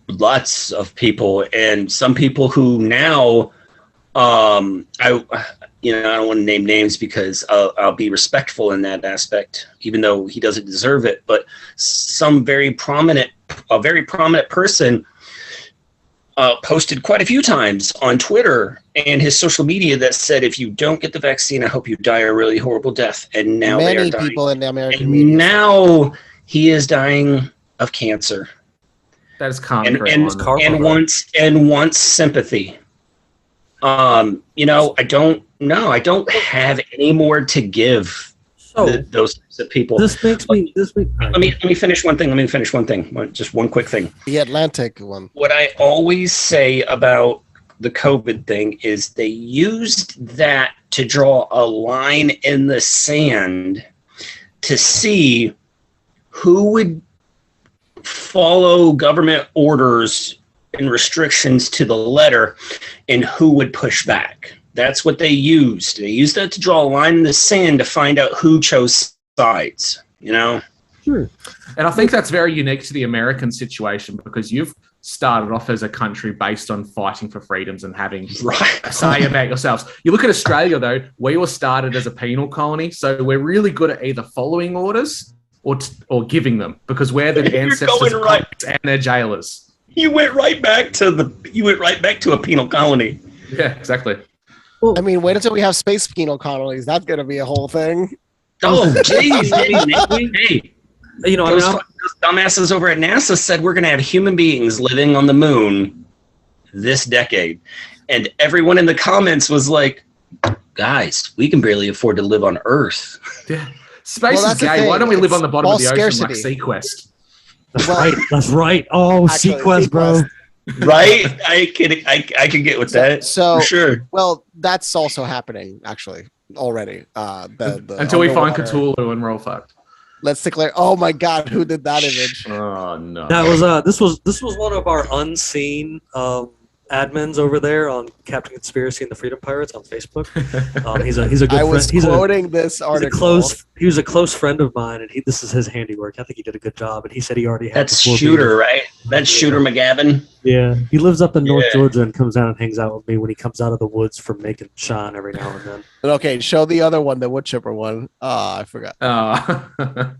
lots of people, and some people who now, I don't want to name names because I'll be respectful in that aspect, even though he doesn't deserve it. But a very prominent person posted quite a few times on Twitter and his social media that said, "If you don't get the vaccine, I hope you die a really horrible death." And now many people in the American and media. Now he is dying of cancer. That is karma. And wants sympathy. I don't know. I don't have any more to give those types of people. This makes me. Let me finish one thing. Just one quick thing. The Atlantic one. What I always say about the COVID thing is they used that to draw a line in the sand to see who would follow government orders and restrictions to the letter and who would push back. That's what they used. They used that to draw a line in the sand to find out who chose sides, Sure. And I think that's very unique to the American situation because you've started off as a country based on fighting for freedoms and having a say about yourselves. You look at Australia, though, we were started as a penal colony, so we're really good at either following orders or giving them because we're the ancestors of cops and their jailers. You went right back to a penal colony. Yeah, exactly. Well, I mean, wait until we have space penal colonies. That's going to be a whole thing. Oh, jeez. Hey, those dumbasses over at NASA said we're going to have human beings living on the moon this decade. And everyone in the comments was like, guys, we can barely afford to live on Earth. Yeah. Space is gay. Why don't we live on the bottom of the ocean like Sequest? That's right. Oh, Sequest, bro. Right? I can get with that. So for sure. Well, that's also happening actually already. The Until we find Cthulhu and we're all fucked. Let's declare. Oh my God, who did that image? Oh no. That was this was one of our unseen admins over there on Captain Conspiracy and the Freedom Pirates on Facebook. He's a good friend. I was quoting this article. He was a close friend of mine, and this is his handiwork. I think he did a good job, and he said he already had. That's Shooter, right? That's Shooter McGavin. Yeah, he lives up in North Georgia and comes down and hangs out with me when he comes out of the woods from making shine every now and then. Okay, show the other one, the wood chipper one. I forgot.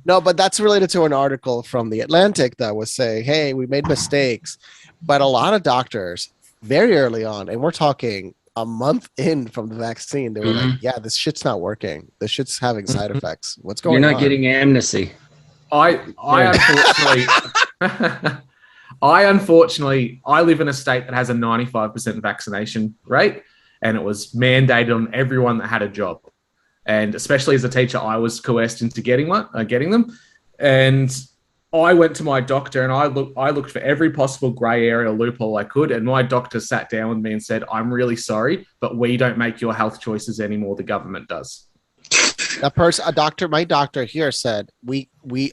No, but that's related to an article from the Atlantic that was saying, "Hey, we made mistakes," but a lot of doctors very early on, and we're talking a month in from the vaccine, they were like, yeah, this shit's not working. This shit's having side effects. What's going on? You're not getting amnesty. I unfortunately live in a state that has a 95% vaccination rate, and it was mandated on everyone that had a job. And especially as a teacher, I was coerced into getting them. And I went to my doctor and I looked for every possible grey area loophole I could. And my doctor sat down with me and said, "I'm really sorry, but we don't make your health choices anymore. The government does." My doctor here said,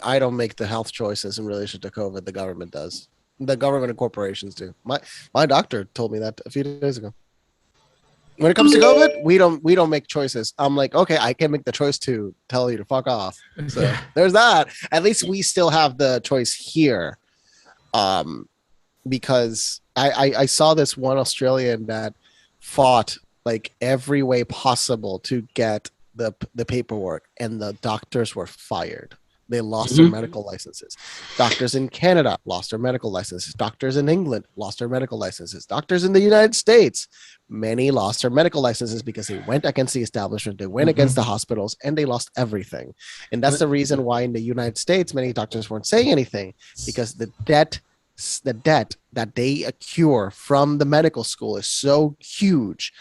I don't make the health choices in relation to COVID. The government does. The government and corporations do. My doctor told me that a few days ago. When it comes to COVID, we don't make choices. I'm like, okay, I can make the choice to tell you to fuck off. So there's that. At least we still have the choice here. Because I saw this one Australian that fought like every way possible to get the paperwork, and the doctors were fired. They lost their medical licenses. Doctors in Canada lost their medical licenses. Doctors in England lost their medical licenses. Doctors in the United States, many lost their medical licenses because they went against the establishment, they went against the hospitals, and they lost everything. And that's the reason why in the United States, many doctors weren't saying anything, because the debt that they accrue from the medical school is so huge.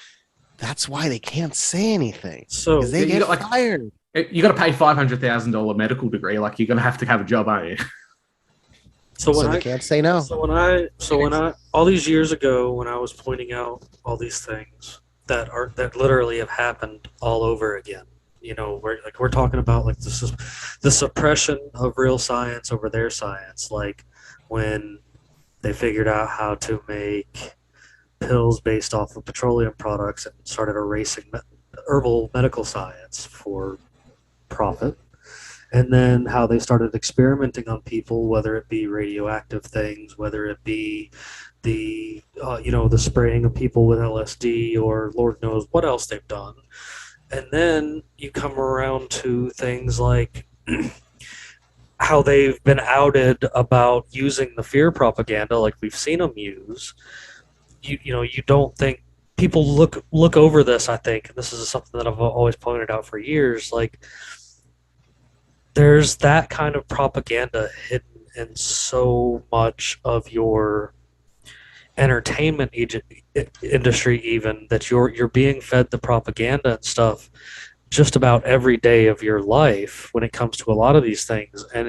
That's why they can't say anything. So because they get fired. You got to pay $500,000 medical degree. Like, you're going to have a job, aren't you? So they can't say no. So when I all these years ago, when I was pointing out all these things that literally have happened all over again, you know, we're talking about like the suppression of real science over their science, like when they figured out how to make pills based off of petroleum products and started erasing herbal medical science for profit, and then how they started experimenting on people, whether it be radioactive things, whether it be the the spraying of people with LSD, or Lord knows what else they've done. And then you come around to things like how they've been outed about using the fear propaganda, like we've seen them use. You don't think people look over this, I think, and this is something that I've always pointed out for years, like there's that kind of propaganda hidden in so much of your entertainment industry, even, that you're being fed the propaganda and stuff just about every day of your life when it comes to a lot of these things, and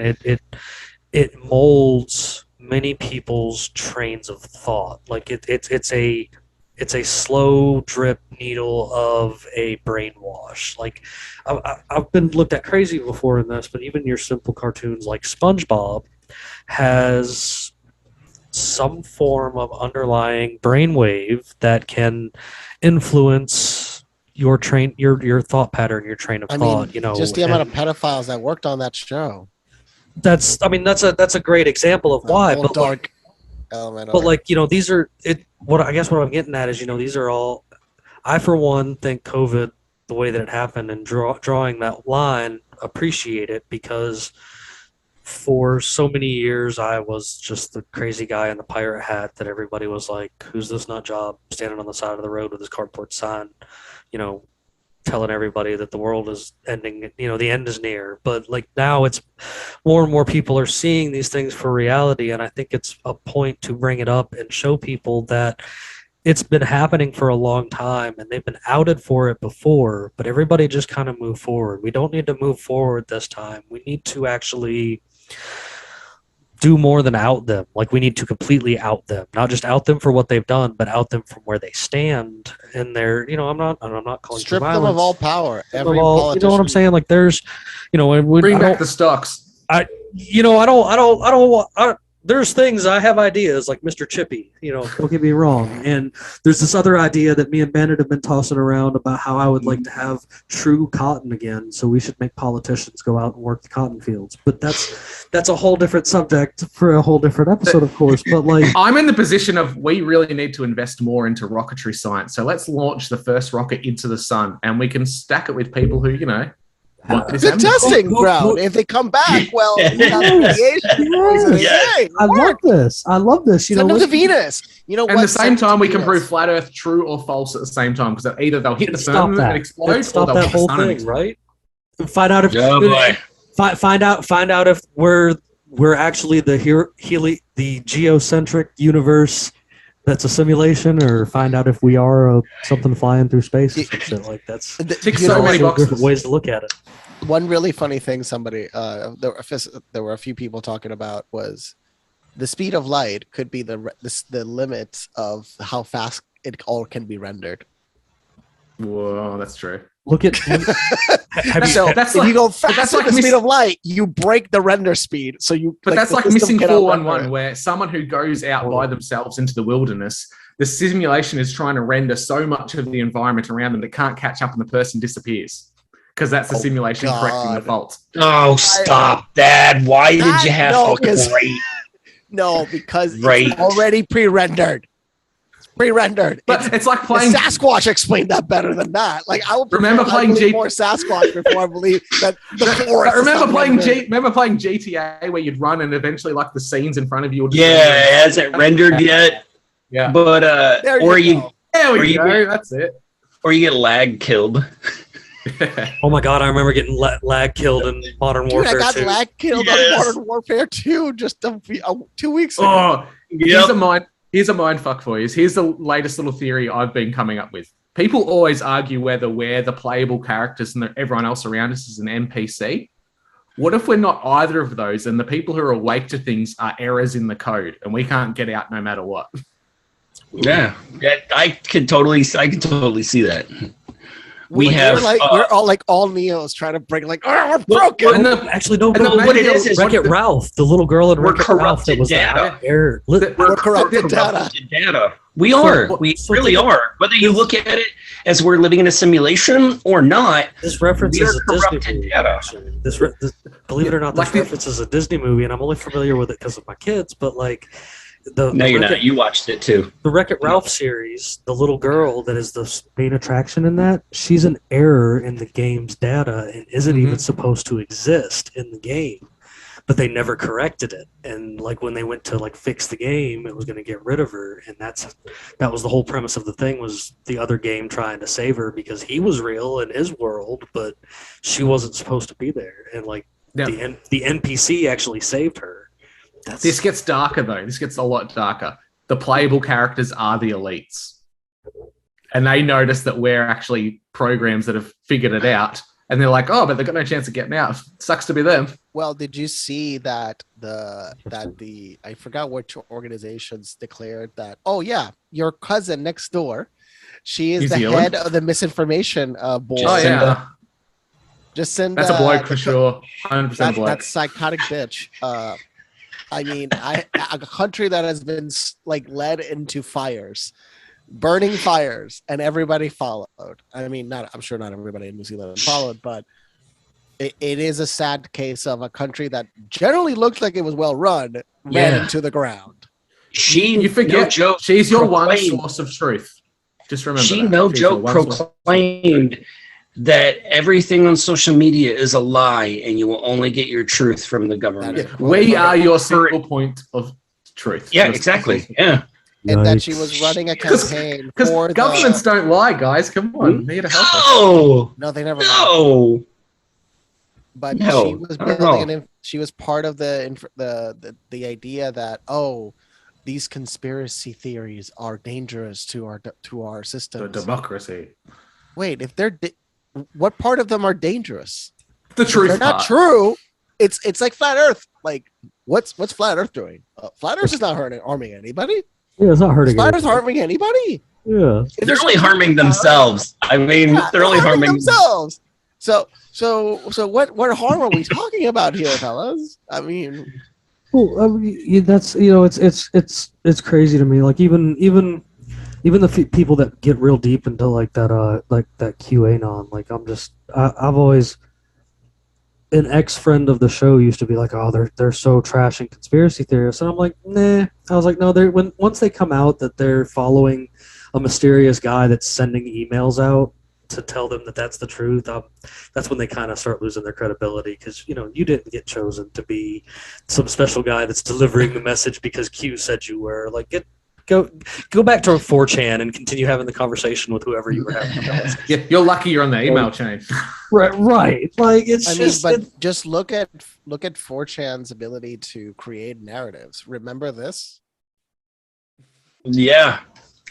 it molds many people's trains of thought. Like it's a slow drip needle of a brainwash. Like I've been looked at crazy before in this, but even your simple cartoons like SpongeBob has some form of underlying brainwave that can influence your thought pattern, your train of thought. Just the amount of pedophiles that worked on that show. That's a great example of why. But dark element. But like, these are it. What I'm getting at is, these are all. I for one think COVID, the way that it happened, and drawing that line, appreciate it, because for so many years I was just the crazy guy in the pirate hat that everybody was like, "Who's this nut job standing on the side of the road with his cardboard sign?" Telling everybody that the world is ending, the end is near. But like now it's more and more people are seeing these things for reality. And I think it's a point to bring it up and show people that it's been happening for a long time and they've been outed for it before, but everybody just kind of move forward. We don't need to move forward this time. We need to actually do more than out them. Like, we need to completely out them, not just out them for what they've done, but out them from where they stand. And they're, I'm not calling strip for them violence. of all power. Every you know what I'm saying? Like, there's, bring back the stocks. There's things, I have ideas like Mr. Chippy, don't get me wrong. And there's this other idea that me and Bandit have been tossing around about how I would like to have true cotton again. So we should make politicians go out and work the cotton fields. But that's a whole different subject for a whole different episode, of course. But like, I'm in the position of, we really need to invest more into rocketry science. So let's launch the first rocket into the sun, and we can stack it with people who, it's a testing ground. If they come back, well, I love this. Send them to Venus. And at the same time, we can prove flat Earth true or false at the same time, because either they'll hit the sun and explode, or they'll that whole thing, right? Find out if find out if we're actually the geocentric universe that's a simulation, or find out if we are something flying through space or some shit like that. Ticks so many boxes. Different ways to look at it. One really funny thing there were a few people talking about was the speed of light could be the limits of how fast it all can be rendered. Whoa, that's true. Look at you go faster than the speed of light, you break the render speed. So that's like missing 411, where someone who goes out by themselves into the wilderness, the simulation is trying to render so much of the environment around them that can't catch up, and the person disappears because that's the simulation correcting the fault. Oh, stop that! Why did you have to break? No, because it's already pre-rendered. Pre-rendered. But it's like playing. Sasquatch explained that better than that. Like I would Remember playing more Sasquatch before I believe that the forest. Remember playing GTA where you'd run and eventually like the scenes in front of you. Would it hasn't rendered yet. Yeah, but there or you you go. there we you go. get- That's it. or you get lag killed. Oh my god, I remember getting lag killed in Modern Dude, Warfare I got 2. lag killed Yes. on Modern Warfare 2 just 2 weeks ago. Oh, Yep. here's a mind fuck for you. Here's the latest little theory I've been coming up with. People always argue whether we're the playable characters and everyone else around us is an NPC. What if we're not either of those and the people who are awake to things are errors in the code and we can't get out no matter what? Yeah, I can totally see that. We're all like all Neos trying to break like we're broken. Actually, no, and no, what it is Wreck-It Ralph, the little girl in We're Wreck-It Ralph that corrupted was data. the error. We're corrupted data. Data. We are. We really are. Whether you look at it as we're living in a simulation or not, This reference we is are a Disney corrupted movie. data. Actually. This believe it or not, this Like the- reference is a Disney movie, and I'm only familiar with it because of my kids. But like, the No, you're Wreck-It- not. You watched it too. The Wreck-It Ralph series, the little girl that is the main attraction in that, she's an error in the game's data and isn't even supposed to exist in the game. But they never corrected it. And like when they went to like fix the game, it was going to get rid of her. And that was the whole premise of the thing, was the other game trying to save her because he was real in his world, but she wasn't supposed to be there. And like the NPC actually saved her. This gets darker though. This gets a lot darker. The playable characters are the elites. And they notice that we're actually programs that have figured it out. And they're like, oh, but they've got no chance of getting out. Sucks to be them. Well, did you see that the I forgot which organizations declared that? Oh yeah, your cousin next door, she is New the Zealand? head of the misinformation board. Oh, yeah. Jacinda, That's a bloke for sure. 100% bloke. That psychotic bitch. I mean, a country that has been like led into fires, burning fires, and everybody followed. I mean, I'm sure not everybody in New Zealand followed, but it is a sad case of a country that generally looked like it was well run, ran into the ground. You forget, no joke, she's your one proclaimed- source of truth. Just remember She that. no She's your joke one source. proclaimed that everything on social media is a lie and you will only get your truth from the government. That is- We are your single point of truth. Yeah, exactly. Yeah. And that she was running a campaign Because for governments don't lie, guys. Come on. They're here to help us. No, they never. no. But No, she was not at building she was part of the idea that these conspiracy theories are dangerous to our The systems. democracy. Wait, if they're what part of them are dangerous? The If truth they're not part. true. It's like flat Earth. Like what's flat Earth doing? Flat Earth is not harming anybody. Yeah, it's not hurting. Flat Earth anything. harming anybody. Yeah. They're only harming themselves. I mean, Yeah, they're only harming themselves. So what harm are we talking about here, fellas? I mean, Well, I mean, that's it's crazy to me. Like even the people that get real deep into like that QAnon. Like I've always, an ex-friend of the show used to be like, oh, they're so trashing conspiracy theorists, and I'm like, nah. I was like, no, once they come out that they're following a mysterious guy that's sending emails out to tell them that that's the truth, that's when they kind of start losing their credibility, because you didn't get chosen to be some special guy that's delivering the message because Q said you were. Like, go back to 4chan and continue having the conversation with whoever you were having. Yeah, you're lucky you're on the email chain. Right. Like just look at 4chan's ability to create narratives. Remember this? Yeah.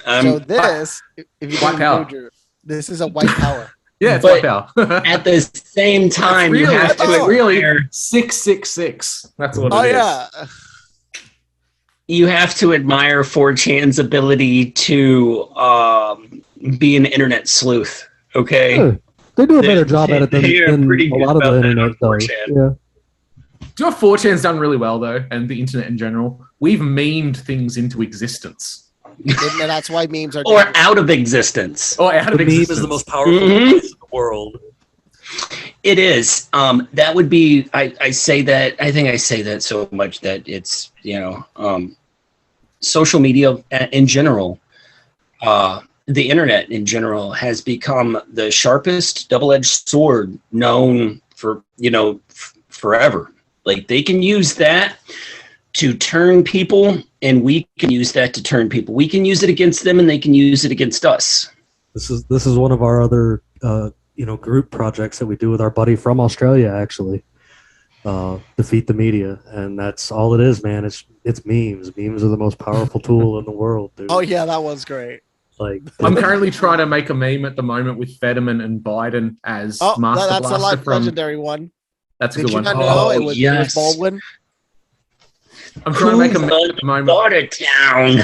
So this, if you White didn't power. include this is a white power. Yeah, it's But- white power. At the same time, It's you really- have to it's really admire, 666. That's what Oh it is. yeah. you have to admire 4chan's ability to be an internet sleuth. Okay. Yeah, they do a better job at it They are than pretty a good lot of the about that internet on does. 4chan. Yeah. Do you know what 4chan's done really well, though, and the internet in general? We've memed things into existence. And that's why memes are Or out of existence. Or out The of meme existence. is the most powerful Mhm. place in the world. It is. That would be. I say that. I think I say that so much that it's social media in general the internet in general has become the sharpest double-edged sword known for, forever. Like, they can use that to turn people, and we can use that to turn people. We can use it against them, and they can use it against us. This is one of our other group projects that we do with our buddy from Australia, actually. Defeat the media, and that's all it is, man. It's memes. Memes are the most powerful tool in the world, dude. Oh yeah, that was great. Like, I'm currently trying to make a meme at the moment with Fetterman and Biden as Master that's Blaster a from. legendary one. That's a Did good you one. not know it was yes. Baldwin? I'm trying to make a meme at the moment. Watertown.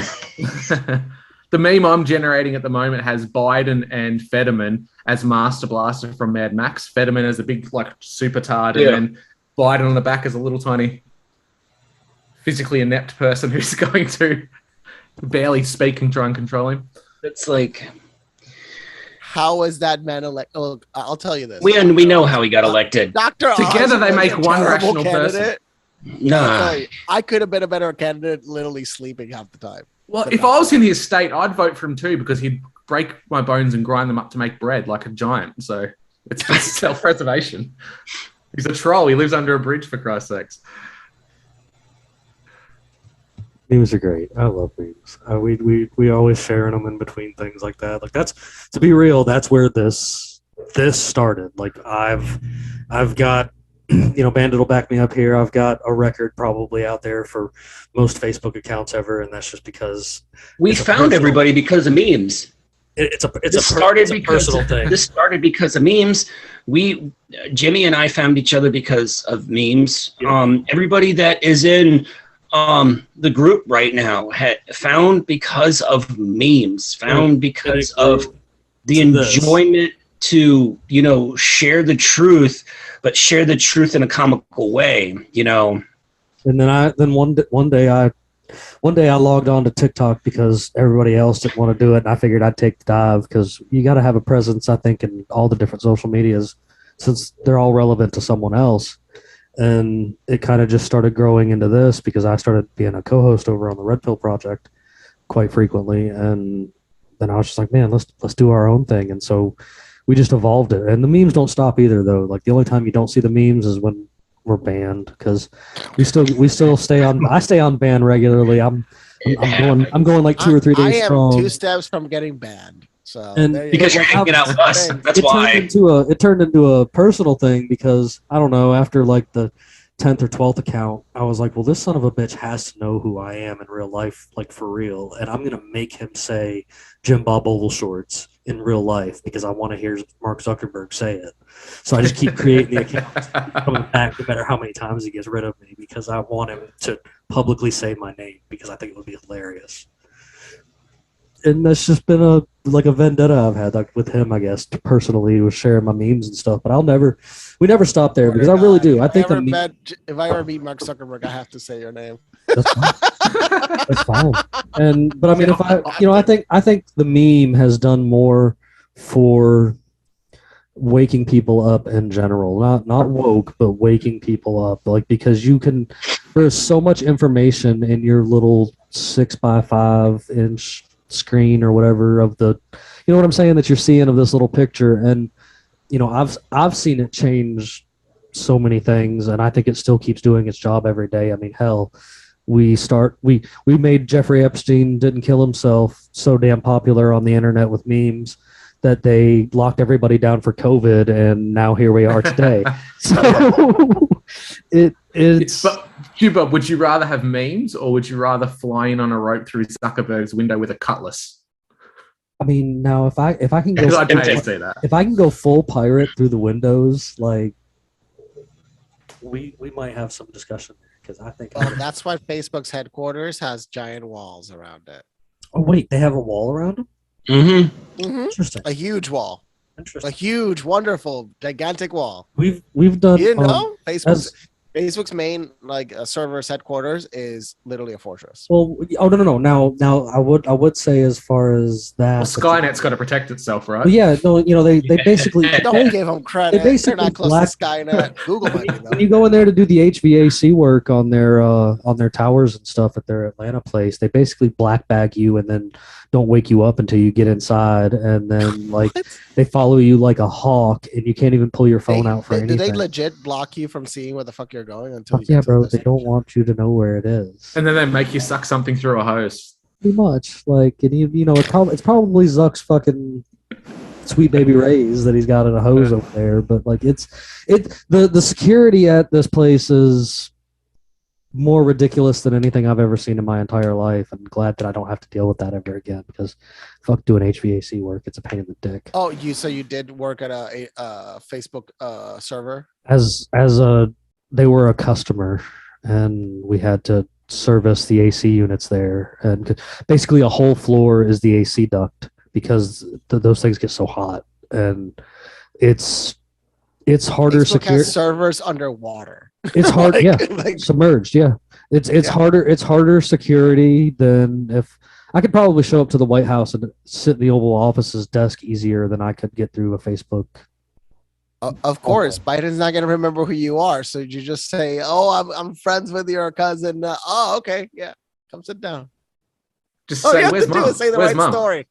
The meme I'm generating at the moment has Biden and Fetterman as Master Blaster from Mad Max. Fetterman as a big super tard, and then Biden on the back as a little tiny, physically inept person who's going to barely speak and try and control him. It's like, how is that man elected? Look, I'll tell you this. we know how he got elected. Dr. Together Oz they was make a one terrible rational person. candidate. Nah. I could have been a better candidate literally sleeping half the time. Well, if I was in his state, I'd vote for him too, because he'd break my bones and grind them up to make bread like a giant. So it's self-preservation. He's a troll. He lives under a bridge, for Christ's sakes. memes are great. I love memes. We always sharing them in between things like that. Like, that's, to be real, that's where this started. Like, I've got, Bandit will back me up here. I've got a record probably out there for most Facebook accounts ever, and that's just because we found everybody because of memes. It's a personal thing. This started because of memes. Jimmy and I found each other because of memes. Yeah. Everybody that is in the group right now found because of memes. Found because of the enjoyment to share the truth, but share the truth in a comical way. And then one day I logged on to TikTok because everybody else didn't want to do it, and I figured I'd take the dive because you got to have a presence, I think, in all the different social medias since they're all relevant to someone else. And it kind of just started growing into this because I started being a co-host over on the Red Pill Project quite frequently, and then I was just like, man, let's do our own thing. And so we just evolved it. And the memes don't stop either, though. Like, the only time you don't see the memes is when we're banned, because we still stay on. I stay on ban regularly. I'm going like 2 or 3 days I am strong. 2 steps from getting banned. So because you're hanging out with us. That's why it turned into a personal thing, because I don't know, after like the 10th or 12th account, I was like, well, this son of a bitch has to know who I am in real life, like for real, and I'm gonna make him say Jim Bob Oval Shorts in real life because I want to hear Mark Zuckerberg say it. So I just keep creating the accounts, coming back no matter how many times he gets rid of me, because I want him to publicly say my name because I think it would be hilarious. And that's just been a vendetta I've had, like, with him, I guess, personally, with sharing my memes and stuff. But we never stop there, because I really do. I think if I ever meet Mark Zuckerberg, I have to say your name. That's fine. That's fine. But I mean, if I think the meme has done more for waking people up in general, not woke, but waking people up, like, because there's so much information in your little 6x5 inch screen or whatever of the, what I'm saying, that you're seeing of this little picture. And I've seen it change so many things, and I think it still keeps doing its job every day. I mean, hell, we made Jeffrey Epstein didn't kill himself so damn popular on the internet with memes that they locked everybody down for COVID, and now here we are today. So it's. But Cuba, would you rather have memes, or would you rather fly in on a rope through Zuckerberg's window with a cutlass? I mean, now if I can go, if I can go full pirate through the windows, like, we might have some discussion there, because I think that's why Facebook's headquarters has giant walls around it. Oh wait, they have a wall around them? Mm-hmm. Interesting. A huge wall. Interesting. A huge, wonderful, gigantic wall. We've done. You didn't know? Facebook's main server's headquarters is literally a fortress. Well, no. Now I would say, as far as that, well, Skynet's got to protect itself, right? Well, yeah, no, they basically don't give them credit. They're not close to Skynet. Google might be, though. When you go in there to do the HVAC work on their towers and stuff at their Atlanta place, they basically black bag you and then don't wake you up until you get inside, and then like they follow you like a hawk, and you can't even pull your phone out for anything. Do they legit block you from seeing where the fuck you're going until you Yeah, get to bro. the They don't want you to know where it is. And then they make you suck something through a hose. Pretty much, like, and you know, it's probably Zuck's fucking Sweet Baby Ray's that he's got in a hose over there. But like, the security at this place is more ridiculous than anything I've ever seen in my entire life. I'm glad that I don't have to deal with that ever again, because fuck doing HVAC work. It's a pain in the dick. Oh, you did work at a Facebook server? They were a customer, and we had to service the AC units there, and basically a whole floor is the AC duct, because those things get so hot, and it's harder Facebook has servers underwater. It's hard, yeah, submerged, yeah. It's harder security than if I could probably show up to the White House and sit in the Oval Office's desk easier than I could get through a Facebook. Of course, Biden's not going to remember who you are, so you just say, "Oh, I'm friends with your cousin." Oh, okay, yeah, come sit down. Just say, "Where's mom?" Say the Where's right story.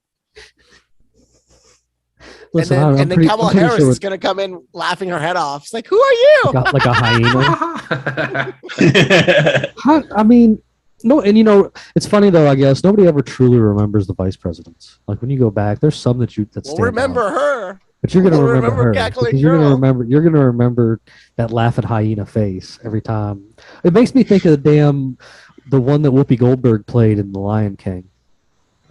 Listen, and then Kamala Harris is going to come in laughing her head off. It's like, who are you? Like a hyena. I mean, no, and you know, it's funny though. I guess nobody ever truly remembers the vice presidents. Like when you go back, there's some that stand remember out. her. But you're going to remember her. You're going to remember that laughing hyena face every time. It makes me think of the one that Whoopi Goldberg played in The Lion King.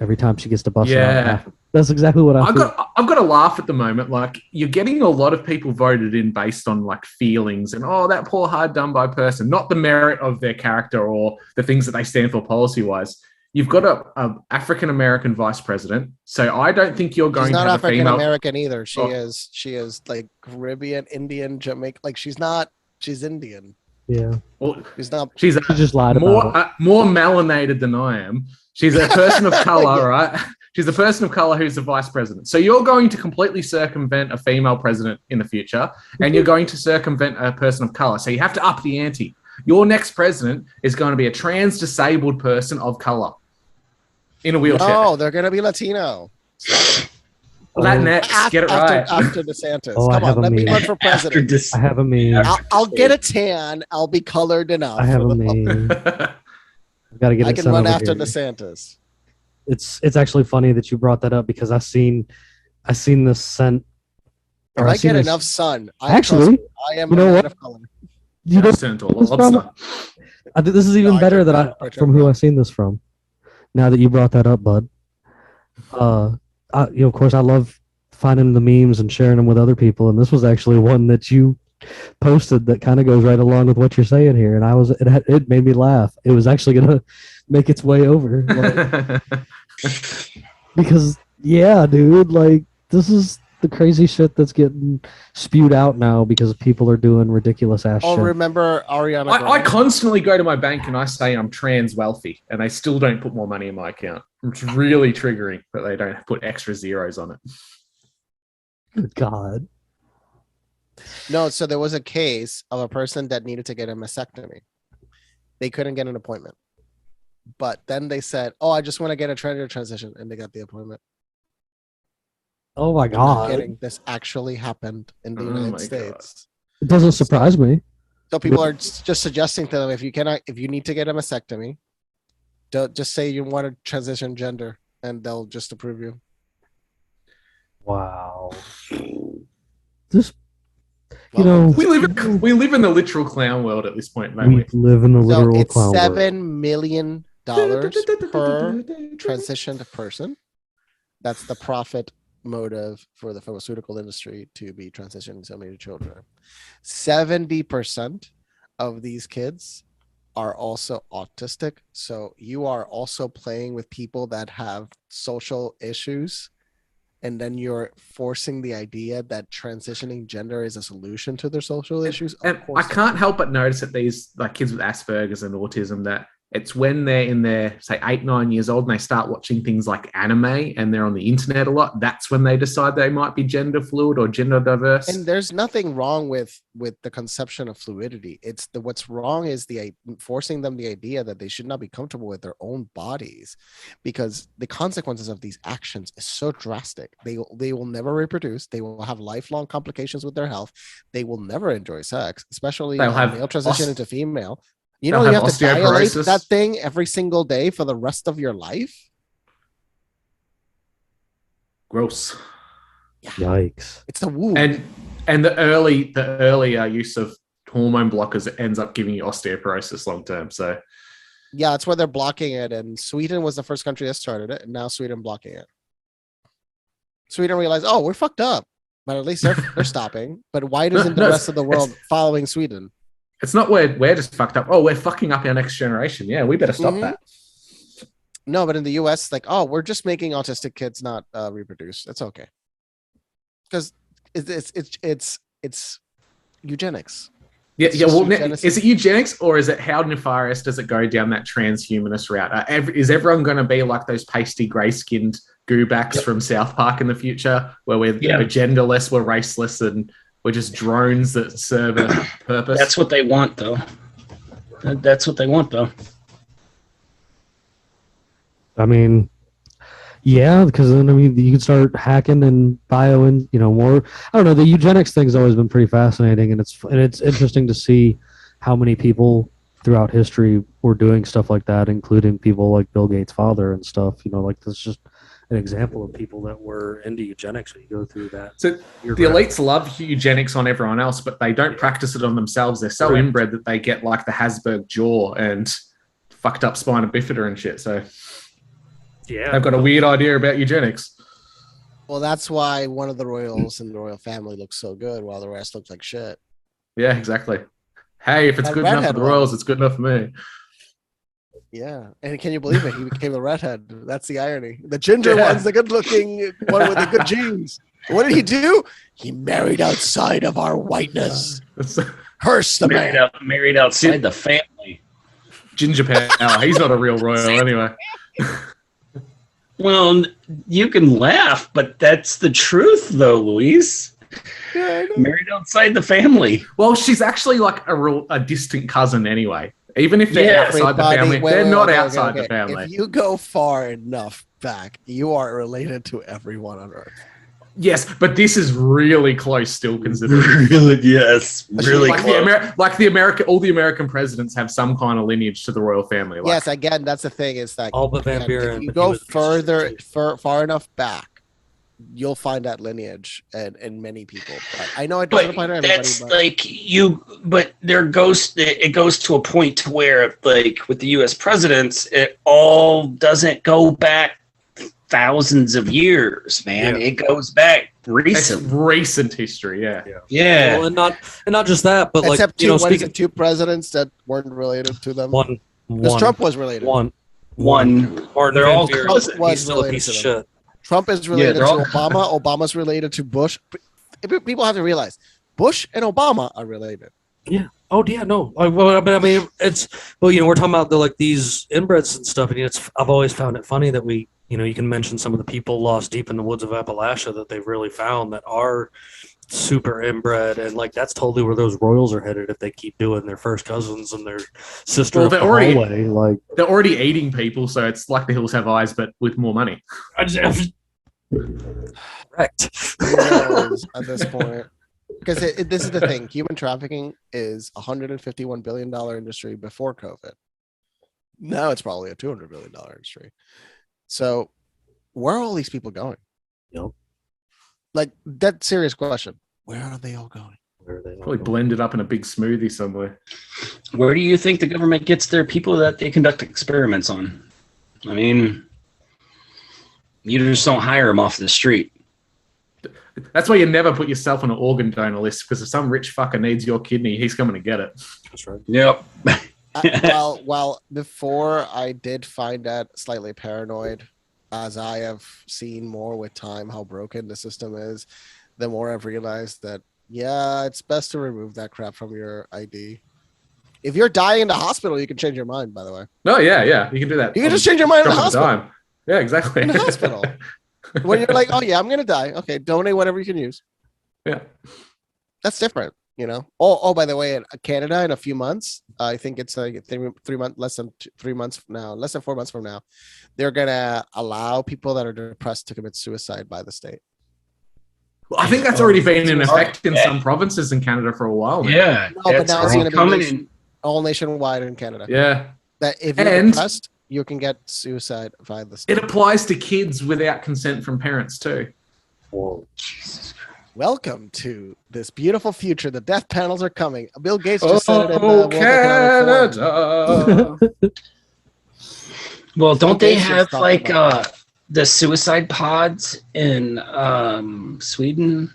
Every time she gets to bust out laughing. That's exactly what I've got to laugh at the moment. Like, you're getting a lot of people voted in based on like feelings and, oh, that poor hard done by person, not the merit of their character or the things that they stand for policy wise. You've got a African American vice president, so I don't think you're going to have African a female. American either. She is like Caribbean, Indian, Jamaican. Like she's Indian. Yeah. Well, she just lied about it. More melanated than I am. She's a person of color, right? She's a person of color who's the vice president. So you're going to completely circumvent a female president in the future, and you're going to circumvent a person of color. So you have to up the ante. Your next president is going to be a trans disabled person of color in a wheelchair. No, they're going to be Latino. Latinx, get it right. After DeSantis. Come on, let me run for president. I have a meme. I'll get a tan. I'll be colored enough. I have a meme. I've got to get. I can run after DeSantis. It's actually funny that you brought that up, because I seen this sent. If I get enough sun, I am a man of color. You know, I think this is even better from who I've seen this from. Now that you brought that up, bud. Of course, I love finding the memes and sharing them with other people, and this was actually one that you posted that kind of goes right along with what you're saying here, and it made me laugh. It was actually gonna make its way over, because yeah, dude, like this is the crazy shit that's getting spewed out now because people are doing ridiculous ass shit. Remember Ariana Grande? I constantly go to my bank and I say I'm trans wealthy, and they still don't put more money in my account. It's really triggering that they don't put extra zeros on it. Good God. No, so there was a case of a person that needed to get a mastectomy. They couldn't get an appointment. But then they said, "Oh, I just want to get a gender transition," and they got the appointment. Oh my God. I'm not kidding. This actually happened in the United States. It doesn't surprise me. So people are just suggesting to them, if you need to get a mastectomy, just say you want to transition gender, and they'll just approve you. Wow. This, you know, we live in the literal clown world at this point, don't we? Live in the literal it's clown world. $7 million per transitioned person. That's the profit motive for the pharmaceutical industry to be transitioning so many children. 70% of these kids are also autistic. So you are also playing with people that have social issues. And then you're forcing the idea that transitioning gender is a solution to their social issues. And I can't help but notice that these like kids with Asperger's and autism, that It's when they're in their, say, 8, 9 years old and they start watching things like anime and they're on the internet a lot. That's when they decide they might be gender fluid or gender diverse. And there's nothing wrong with the conception of fluidity. It's what's wrong is forcing them the idea that they should not be comfortable with their own bodies, because the consequences of these actions is so drastic. They will never reproduce. They will have lifelong complications with their health. They will never enjoy sex, especially They'll have male transition into female. You they'll know, you have have to dilate osteoporosis. that thing every single day for the rest of your life. Gross. Yikes. It's the womb. And the earlier use of hormone blockers ends up giving you osteoporosis long term. So yeah, that's why they're blocking it. And Sweden was the first country that started it, and now Sweden blocking it. Sweden realized, oh, we're fucked up, but at least they're stopping. But why doesn't the rest of the world following Sweden? It's not we're just fucked up. Oh, we're fucking up our next generation. Yeah, we better stop that. No, but in the US, like, oh, we're just making autistic kids not reproduce. It's okay. Because it's eugenics. Yeah. Well, eugenics. is it eugenics, or is it how nefarious does it go down that transhumanist route? Is everyone going to be like those pasty grey-skinned goobacks from South Park in the future, where we're genderless, we're raceless, and we're just drones that serve a purpose? That's what they want, though. That's what they want, though. I mean, yeah, because then you can start hacking and bio and more. I don't know. The eugenics thing's always been pretty fascinating, and it's interesting to see how many people throughout history were doing stuff like that, including people like Bill Gates' father and stuff. Like that's just an example of people that were into eugenics when you go through that. So the elites love eugenics on everyone else, but they don't practice it on themselves. They're so inbred that they get like the Hasberg jaw and fucked up spina bifida and shit. So yeah, they've got a weird idea about eugenics. Well, that's why one of the royals in the royal family looks so good while the rest looks like shit. Yeah, exactly. Hey, if it's good enough for the royals, it's good enough for me. Yeah, and can you believe it? He became a redhead. That's the irony. The ginger one's the good-looking one with the good genes. What did he do? He married outside of our whiteness. Curse the man. Married outside the family. Ginger power. He's not a real royal anyway. Well, you can laugh, but that's the truth, though, Luis. Yeah, married outside the family. Well, she's actually like a distant cousin anyway. Even if they're outside the family, they're not outside the family. If you go far enough back, you are related to everyone on Earth. Yes, but this is really close still, considering. Really, yes, really close. All the American presidents have some kind of lineage to the royal family. Yes, again, that's the thing. Is that all but Van Buren. If you go far enough back, you'll find that lineage in many people. But I know it doesn't apply to everybody. That's but it goes to a point to where, like with the U.S. presidents, it all doesn't go back thousands of years, man. It goes back recent. It's recent history, yeah. Well, and not just that, but except two presidents that weren't related to them. One. Trump was related. One. Martin They're all cousins. He's still a piece of shit. Trump is related to Obama. Obama's related to Bush. People have to realize Bush and Obama are related. Yeah. Oh, yeah. No. We're talking about these inbreds and stuff, and I've always found it funny that you can mention some of the people lost deep in the woods of Appalachia that they've really found that are super inbred, and that's totally where those royals are headed if they keep doing their first cousins and their sister. Well, they're already eating people, so it's like the hills have eyes, but with more money. Correct. At this point, because this is the thing: human trafficking is $151 billion industry before COVID. Now it's probably a $200 billion industry. So, where are all these people going? That serious question. Where are they all going? Probably blended up in a big smoothie somewhere. Where do you think the government gets their people that they conduct experiments on? I mean, you just don't hire them off the street. That's why you never put yourself on an organ donor list, because if some rich fucker needs your kidney, he's coming to get it. That's right. Yep. Well, before I did find that slightly paranoid, as I have seen more with time how broken the system is, the more I've realized that, it's best to remove that crap from your ID. If you're dying in the hospital, you can change your mind. By the way, No, yeah, you can do that. you can just change your mind in the Drop of a hospital. dime. Yeah, exactly. In the hospital, when you're like, oh yeah, I'm gonna die. Okay, donate whatever you can use. Yeah. That's different, you know. Oh, by the way, in Canada, in a few months, I think it's like 3 months, less than 3 months from now, less than 4 months from now, they're gonna allow people that are depressed to commit suicide by the state. Well, I think that's already been in effect in some provinces in Canada for a while now. Yeah, No, but that's now it's already gonna be coming in. all nationwide in Canada. Yeah. That if you're And- depressed, you can get suicide by the state. It applies to kids without consent from parents too. Whoa. Welcome to this beautiful future. The death panels are coming. Bill Gates just said it in the Oh, World Economic Forum. Canada. Well, don't they Gates just have talked like about the suicide pods in Sweden?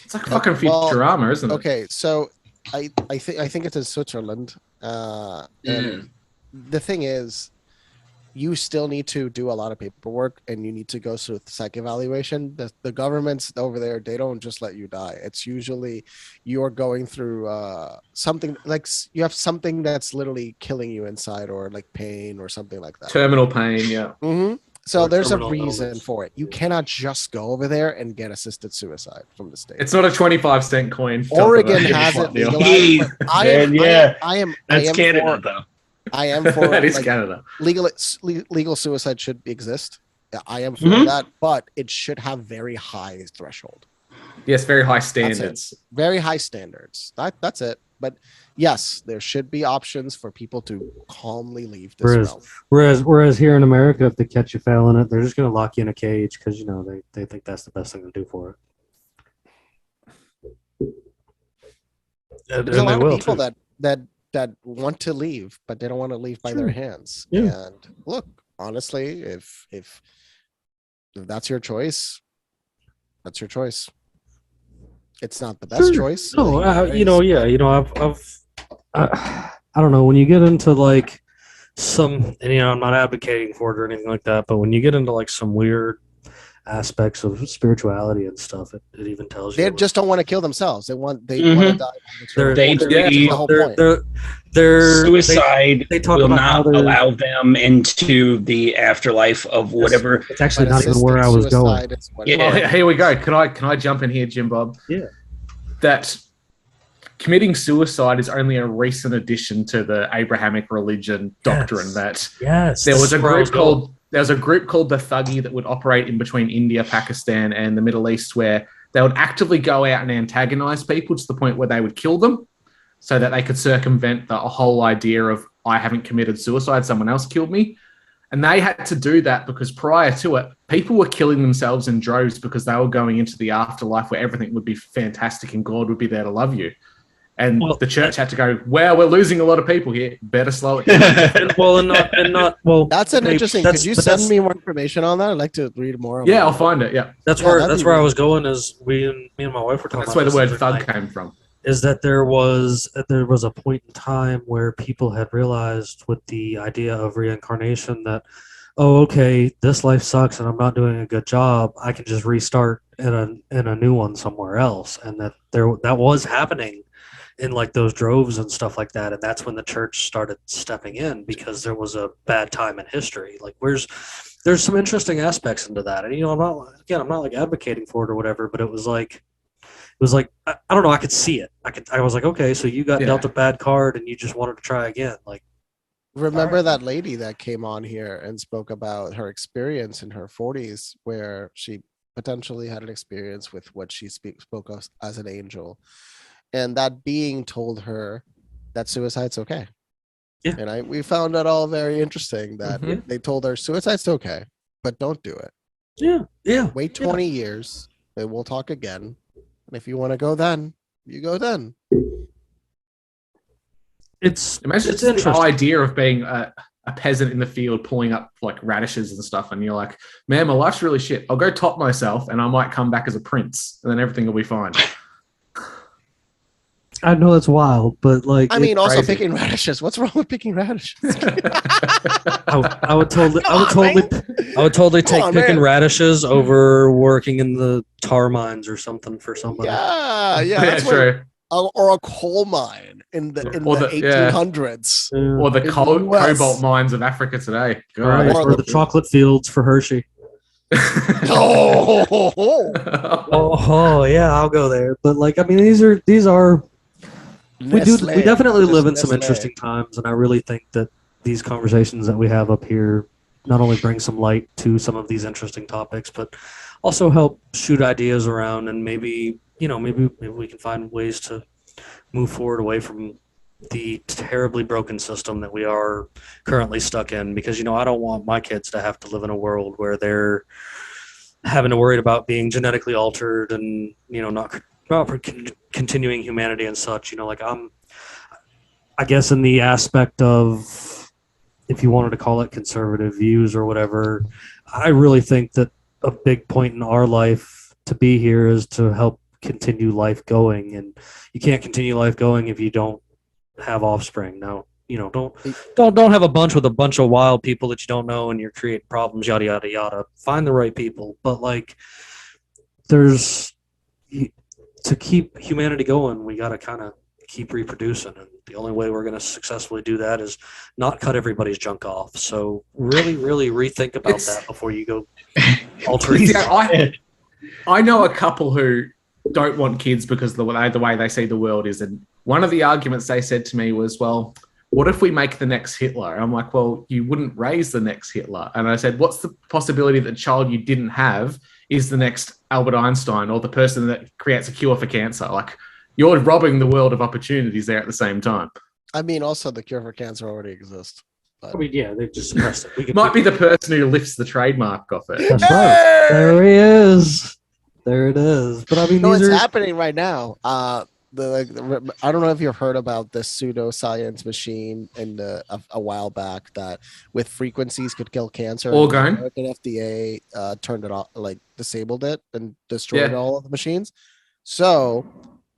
It's like fucking Well, Futurama, isn't it? Okay, so I think it's in Switzerland. And the thing is, you still need to do a lot of paperwork, and you need to go through psych evaluation. The governments over there, they don't just let you die. It's usually you're going through something like you have something that's literally killing you inside, or like pain or something like that. Terminal pain, yeah. Mm-hmm. So Or there's a terminal reason illness. for it. You cannot just go over there and get assisted suicide from the state. It's not a 25-cent coin. Oregon Top of a has it pot deal. legalized. but I am, Yeah, I am, That's I am Canada, for, though. I am for That is like, Canada. legal suicide should exist. Yeah, I am for Mhm. that, but it should have very high threshold, Yes, very high it. standards. very high standards. That's it. But yes, there should be options for people to calmly leave this Whereas here in America, if they catch you failing it, they're just going to lock you in a cage because they think that's the best thing to do for it. There's a lot of people that want to leave, but they don't want to leave by their hands. Yeah. And look, honestly, if that's your choice, that's your choice. It's not the best Sure. choice. No, I've I don't know, when you get into like some, and I'm not advocating for it or anything like that, but when you get into like some weird aspects of spirituality and stuff, it even tells you they just don't want to kill themselves. They want to Mhm. die. They're- They That's believe the whole point. they're suicide they talk will about how not they're- allow them into the afterlife of whatever. It's actually But not even where I was assisted going. suicide is what Yeah. it Well, is. here we go. Can I jump in here, Jim Bob? Yeah. That committing suicide is only a recent addition to the Abrahamic religion doctrine. Yes. That Yes, there was that's a where I group going. called the Thuggee that would operate in between India, Pakistan, and the Middle East, where they would actively go out and antagonize people to the point where they would kill them, so that they could circumvent the whole idea of I haven't committed suicide, someone else killed me. And they had to do that because prior to it, people were killing themselves in droves because they were going into the afterlife where everything would be fantastic and God would be there to love you. And Well, the church had to go, well, we're losing a lot of people here. Better slow it down. That's an okay, interesting. that's- Could you but send that's- me more information on that? I'd like to read more. Yeah, I'll about find it. Yeah. That's Yeah, where that'd that's be where I really was going. Is me and my wife were talking That's about where the this word other thug night, came from. is that there was a point in time where people had realized with the idea of reincarnation that, oh, okay, this life sucks and I'm not doing a good job. I can just restart in a new one somewhere else, and that was happening in like those droves and stuff like that. And that's when the church started stepping in because there was a bad time in history. Like there's some interesting aspects into that, and I'm not like advocating for it or whatever, but it was like I don't know, I could see it. I was like, okay, so you got dealt a bad card and you just wanted to try again. Like, Remember that lady that came on here and spoke about her experience in her 40s, where she potentially had an experience with what she spoke of as an angel, and that being told her that suicide's okay. Yeah. And we found that all very interesting. That Mhm. they told her suicide's okay, but don't do it. yeah. Wait 20 years, and we'll talk again. And if you want to go then, you go then. It's Imagine it's the interesting. idea of being a peasant in the field pulling up like radishes and stuff, and you're like, man, my life's really shit. I'll go top myself and I might come back as a prince and then everything will be fine. I know that's wild, but like, I mean, also crazy. picking radishes. What's wrong with picking radishes? I would totally take on, picking man. radishes over working in the tar mines or something for somebody. yeah, Yeah, that's what- true. or a coal mine in the Or the- 1800s. Or the In the US. cobalt mines of Africa today. God. Right, Or or the chocolate fields for Hershey. Oh, Oh yeah, I'll go there. But like, I mean, these are we Nestle. definitely Just live in some Nestle. interesting times, and I really think that these conversations that we have up here not only bring some light to some of these interesting topics, but also help shoot ideas around, and maybe maybe we can find ways to move forward away from the terribly broken system that we are currently stuck in. Because I don't want my kids to have to live in a world where they're having to worry about being genetically altered and not continuing humanity and such. Like I guess in the aspect of, if you wanted to call it conservative views or whatever, I really think that a big point in our life to be here is to help continue life going, and you can't continue life going if you don't have offspring. Now, don't have a bunch with a bunch of wild people that you don't know and you're creating problems, yada yada yada. Find the right people, but like, to keep humanity going, we got to kind of keep reproducing, and the only way we're going to successfully do that is not cut everybody's junk off. So really rethink about that before you go alter. I know a couple who don't want kids because the way they see the world is, and one of the arguments they said to me was, well, what if we make the next Hitler? I'm like, well, you wouldn't raise the next Hitler. And I said, what's the possibility that the child you didn't have is the next Albert Einstein or the person that creates a cure for cancer? Like, you're robbing the world of opportunities there at the same time. I mean, also the cure for cancer already exists. But... I mean, yeah, they've just suppressed it. Might be the person who lifts the trademark off it. That's right. There he is. There it is. But I mean, no, these it's are happening right now. I don't know if you've heard about this pseudoscience machine a while back that with frequencies could kill cancer. Orgone. The American FDA turned it off, like disabled it and destroyed all of the machines. So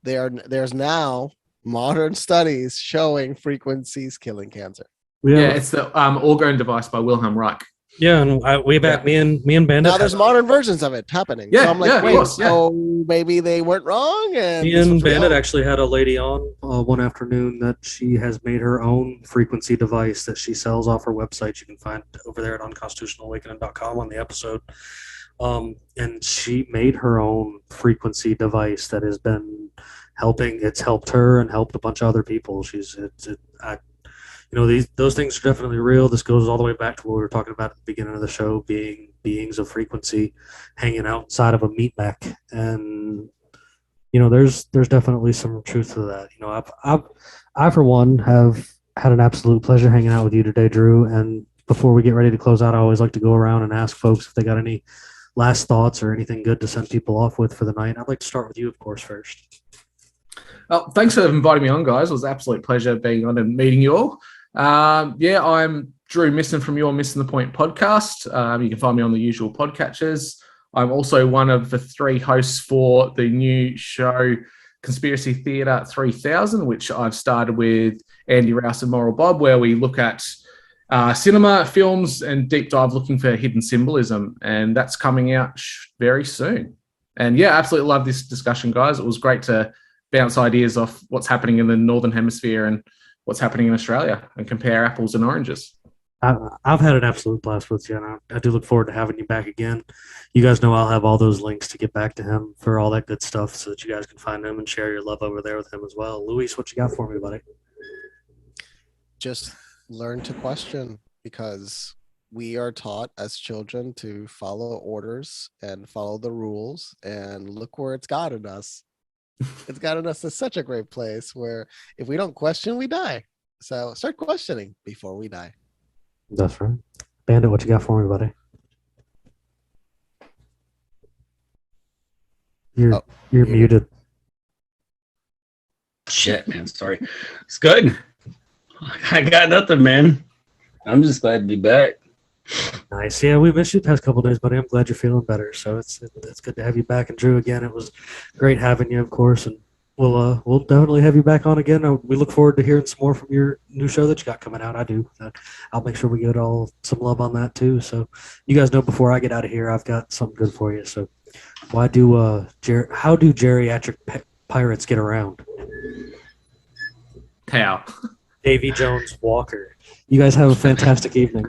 there's now modern studies showing frequencies killing cancer. Yeah, it's the orgone device by Wilhelm Reich. Yeah, and way back, me and Bandit. Now there's modern versions of it happening. Yeah, so I'm like, yeah, wait, course, so maybe they weren't wrong. And me and Bandit actually had a lady on one afternoon that she has made her own frequency device that she sells off her website. You can find over there at unconstitutionalawakening.com on the episode. And she made her own frequency device that has been helping. It's helped her and helped a bunch of other people. Those things are definitely real. This goes all the way back to what we were talking about at the beginning of the show, being beings of frequency hanging outside of a meat mech. And, there's definitely some truth to that. I for one have had an absolute pleasure hanging out with you today, Drew. And before we get ready to close out, I always like to go around and ask folks if they got any last thoughts or anything good to send people off with for the night. I'd like to start with you, of course, first. Well, thanks for inviting me on, guys. It was an absolute pleasure being on and meeting you all. I'm Drew Misson from Your Missing the Point podcast. You can find me on the usual podcatchers. I'm also one of the 3 hosts for the new show Conspiracy Theatre 3000, which I've started with Andy Rouse and Moral Bob, where we look at cinema, films, and deep dive looking for hidden symbolism. And that's coming out very soon. And yeah, absolutely love this discussion, guys. It was great to bounce ideas off what's happening in the Northern Hemisphere and what's happening in Australia and compare apples and oranges. I've had an absolute blast with you, and I do look forward to having you back again. You guys know I'll have all those links to get back to him for all that good stuff so that you guys can find him and share your love over there with him as well. Luis, what you got for me, buddy? Just learn to question, because we are taught as children to follow orders and follow the rules, and look where it's gotten us. It's gotten us to such a great place where if we don't question, we die. So start questioning before we die. That's right. Bandit, what you got for me, buddy? You're muted. Shit, man. Sorry. It's good. I got nothing, man. I'm just glad to be back. Nice. Yeah, we missed you the past couple of days, buddy. I'm glad you're feeling better. So it's good to have you back. And Drew, again, it was great having you, of course. And we'll definitely have you back on again. We look forward to hearing some more from your new show that you got coming out. I do. I'll make sure we get all some love on that too. So you guys know before I get out of here, I've got something good for you. So how do geriatric pirates get around. How? Davy Jones Walker. You guys have a fantastic evening.